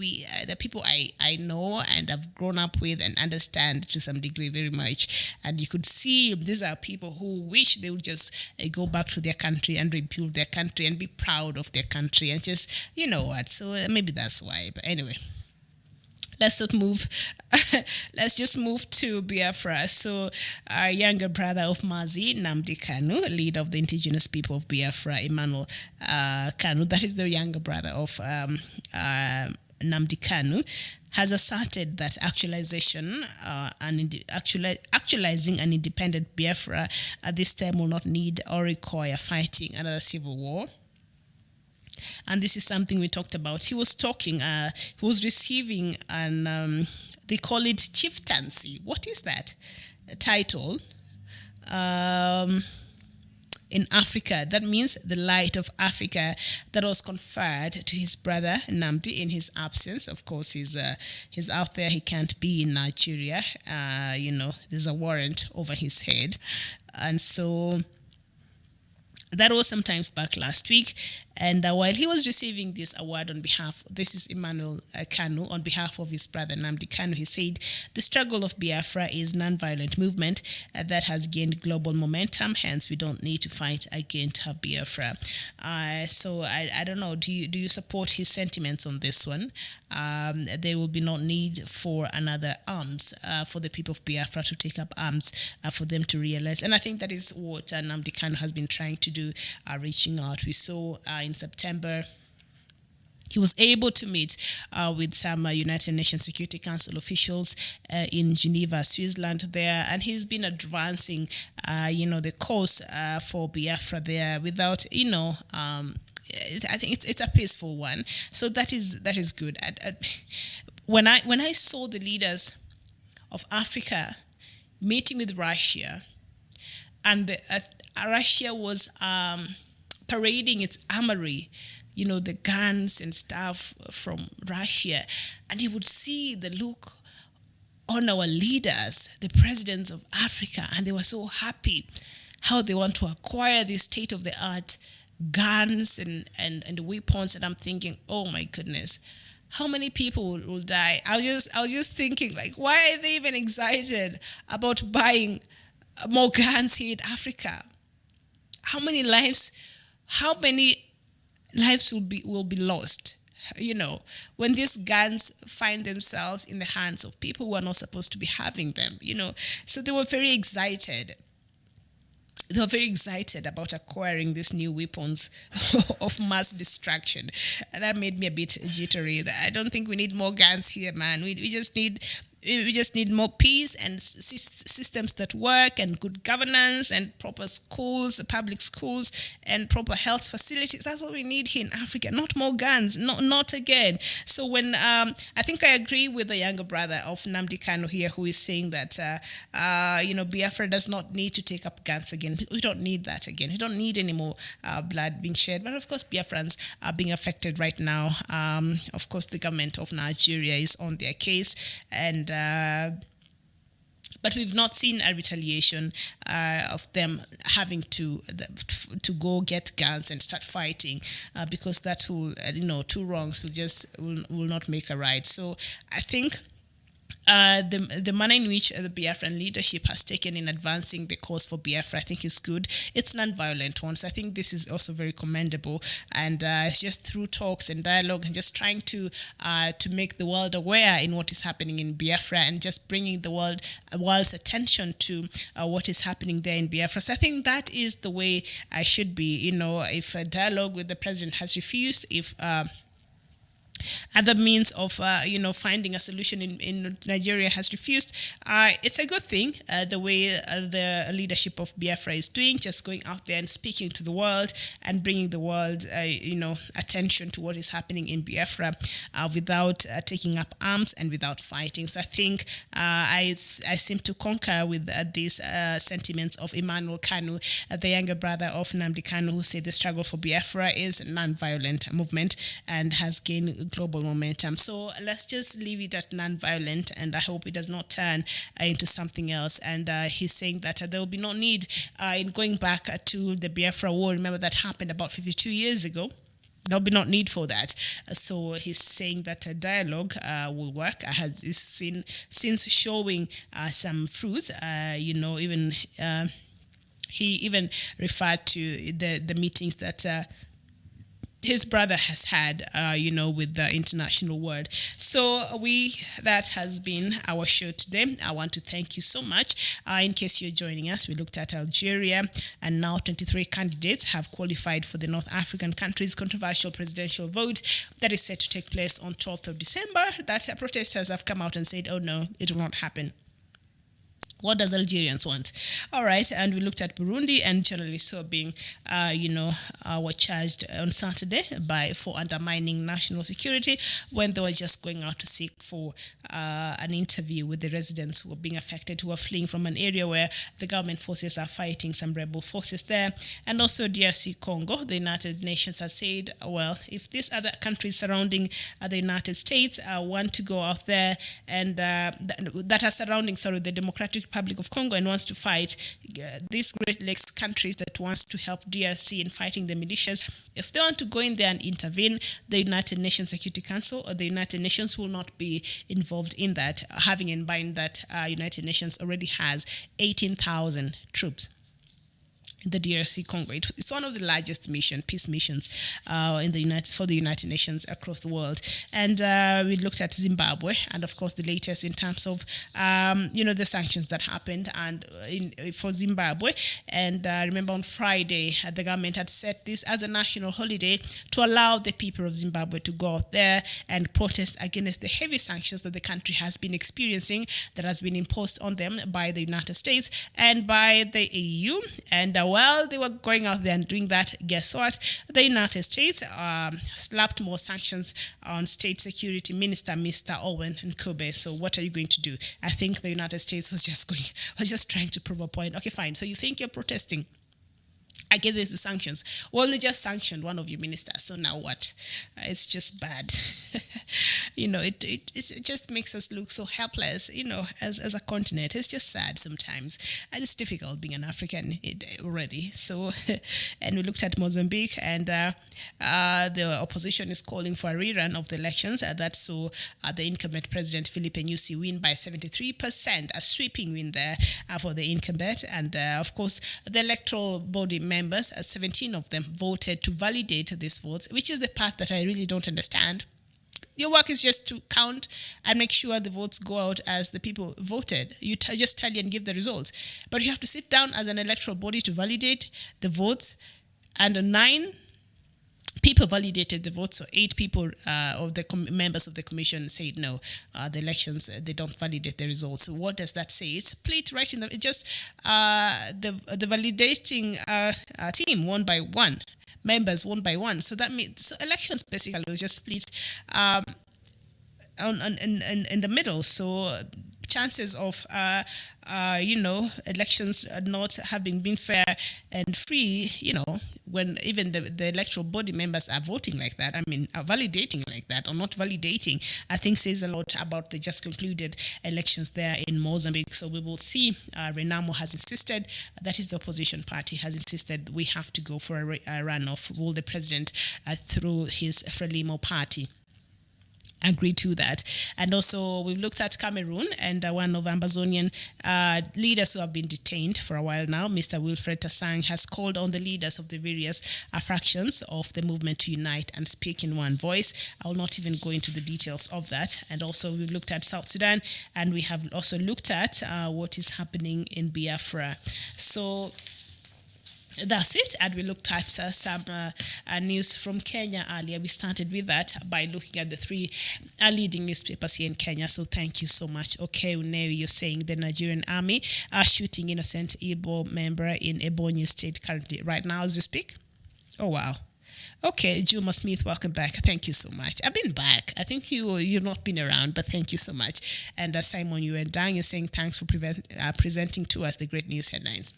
the people I know and have grown up with and understand to some degree very much, and you could see these are people who wish they would just go back to their country and rebuild their country and be proud of their country and just, you know what, so maybe that's why. But anyway, let's not move. Let's just move to Biafra. So, our younger brother of Mazi, Nnamdi Kanu, leader of the indigenous people of Biafra, Emmanuel Kanu, that is the younger brother of Nnamdi Kanu, has asserted that actualizing an independent Biafra at this time will not need or require fighting another civil war. And this is something we talked about. He was talking, he was receiving an, they call it chieftaincy. What is that title? In Africa. That means the light of Africa that was conferred to his brother Nnamdi in his absence. Of course, he's out there. He can't be in Nigeria. There's a warrant over his head. And so that was sometimes back last week. And while he was receiving this award on behalf, this is Emmanuel Kanu, on behalf of his brother Nnamdi Kanu, he said, the struggle of Biafra is non-violent movement that has gained global momentum, hence we don't need to fight again to have Biafra. So I don't know, do you support his sentiments on this one? There will be no need for another arms, for the people of Biafra to take up arms, for them to realize. And I think that is what Nnamdi Kanu has been trying to do, reaching out. We saw in September, he was able to meet with some United Nations Security Council officials in Geneva, Switzerland there, and he's been advancing, the cause for Biafra there without, I think it's a peaceful one. So that is good. When I saw the leaders of Africa meeting with Russia, and Russia was parading its armory, the guns and stuff from Russia, and you would see the look on our leaders, the presidents of Africa, and they were so happy how they want to acquire these state-of-the-art guns and weapons. And I'm thinking, oh my goodness, how many people will die? I was just thinking, like, why are they even excited about buying more guns here in Africa? How many lives will be lost? When these guns find themselves in the hands of people who are not supposed to be having them, So they were very excited. They were very excited about acquiring these new weapons of mass destruction. And that made me a bit jittery. I don't think we need more guns here, man. We just need more peace and systems that work, and good governance, and proper schools, public schools, and proper health facilities. That's what we need here in Africa. Not more guns. Not again. So when I think I agree with the younger brother of Nnamdi Kanu here, who is saying that Biafra does not need to take up guns again. We don't need that again. We don't need any more blood being shed. But of course, Biafrans are being affected right now. Of course, the government of Nigeria is on their case, and but we've not seen a retaliation of them having to go get guns and start fighting, because that will, two wrongs will not make a right. So I think the manner in which the Biafran leadership has taken in advancing the cause for Biafra, I think, is good. It's non-violent ones. I think this is also very commendable, and it's just through talks and dialogue and just trying to make the world aware in what is happening in Biafra, and just bringing the world's attention to what is happening there in Biafra. So I think that is the way I should be. If a dialogue with the president has refused, if other means of finding a solution in Nigeria has refused, it's a good thing, the way the leadership of Biafra is doing, just going out there and speaking to the world and bringing the world attention to what is happening in Biafra, without taking up arms and without fighting. So I think I seem to concur with these sentiments of Emmanuel Kanu, the younger brother of Nnamdi Kanu, who said the struggle for Biafra is a non-violent movement and has gained global momentum. So let's just leave it at non-violent, and I hope it does not turn into something else. And he's saying that there will be no need in going back to the Biafra War. Remember, that happened about 52 years ago. There'll be no need for that. So he's saying that a dialogue will work. Is since showing some fruits. He even referred to the meetings that his brother has had, with the international world. So that has been our show today. I want to thank you so much. In case you're joining us, we looked at Algeria, and now 23 candidates have qualified for the North African country's controversial presidential vote that is set to take place on 12th of December. That protesters have come out and said, oh no, it will not happen. What does Algerians want? All right, and we looked at Burundi, and journalists who are being, were charged on Saturday for undermining national security when they were just going out to seek for an interview with the residents who were being affected, who are fleeing from an area where the government forces are fighting some rebel forces there. And also DRC Congo, the United Nations has said, well, if these other countries surrounding the United States want to go out there and that are surrounding, the Democratic Republic of Congo, and wants to fight these Great Lakes countries that wants to help DRC in fighting the militias, if they want to go in there and intervene, the United Nations Security Council or the United Nations will not be involved in that, having in mind that United Nations already has 18,000 troops in the DRC Congo. It's one of the largest peace missions for the United Nations across the world. And we looked at Zimbabwe, and of course the latest in terms of the sanctions that happened for Zimbabwe. And remember, on Friday the government had set this as a national holiday to allow the people of Zimbabwe to go out there and protest against the heavy sanctions that the country has been experiencing, that has been imposed on them by the United States and by the EU. And while they were going out there and doing that, guess what? The United States slapped more sanctions on State Security Minister Mr. Owen Ncube. So what are you going to do? I think the United States was just trying to prove a point. Okay, fine. So you think you're protesting I get there's the sanctions. Well, they just sanctioned one of your ministers, so now what? It's just bad. It just makes us look so helpless, as a continent. It's just sad sometimes. And it's difficult being an African already. So, and we looked at Mozambique, and the opposition is calling for a rerun of the elections. That's so the incumbent President Filipe Nyusi win by 73%, a sweeping win there for the incumbent. And of course, the electoral body members, 17 of them, voted to validate these votes, which is the part that I really don't understand. Your work is just to count and make sure the votes go out as the people voted. You just tally and give the results. But you have to sit down as an electoral body to validate the votes. And 9 people validated the votes. So 8 people of the members of the commission said no. The elections, they don't validate the results. So what does that say? It's split right in the... It just the validating team won by 1. Members one by one. So that means elections basically was just split in the middle. So chances of elections not having been fair and free, when even the electoral body members are voting like that, are validating like that or not validating, I think says a lot about the just concluded elections there in Mozambique. So we will see. Renamo has insisted, that is the opposition party, has insisted we have to go for a runoff. Will the president, through his Frelimo party, agree to that? And also we've looked at Cameroon, and one of Amazonian leaders who have been detained for a while now, Mr. Wilfred Tassang, has called on the leaders of the various fractions of the movement to unite and speak in one voice. I will not even go into the details of that. And also we've looked at South Sudan, and we have also looked at what is happening in Biafra. So that's it. And we looked at some news from Kenya earlier. We started with that by looking at the 3 leading newspapers here in Kenya. So thank you so much. Okay, Unewi, you're saying the Nigerian army are shooting innocent Igbo member in Ebonyi State currently, right now as you speak. Oh, wow. Okay, Juma Smith, welcome back. Thank you so much. I've been back. I think you've not been around, but thank you so much. And Simon, you and Dan, you're saying thanks for presenting to us the great news headlines.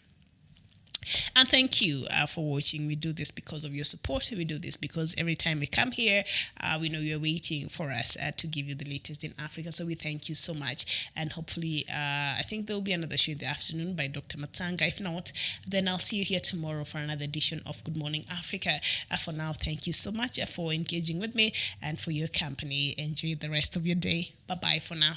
And thank you for watching. We do this because of your support. We do this because every time we come here, we know you're waiting for us to give you the latest in Africa. So we thank you so much. And hopefully, I think there will be another show in the afternoon by Dr. Matanga. If not, then I'll see you here tomorrow for another edition of Good Morning Africa. For now, thank you so much for engaging with me and for your company. Enjoy the rest of your day. Bye-bye for now.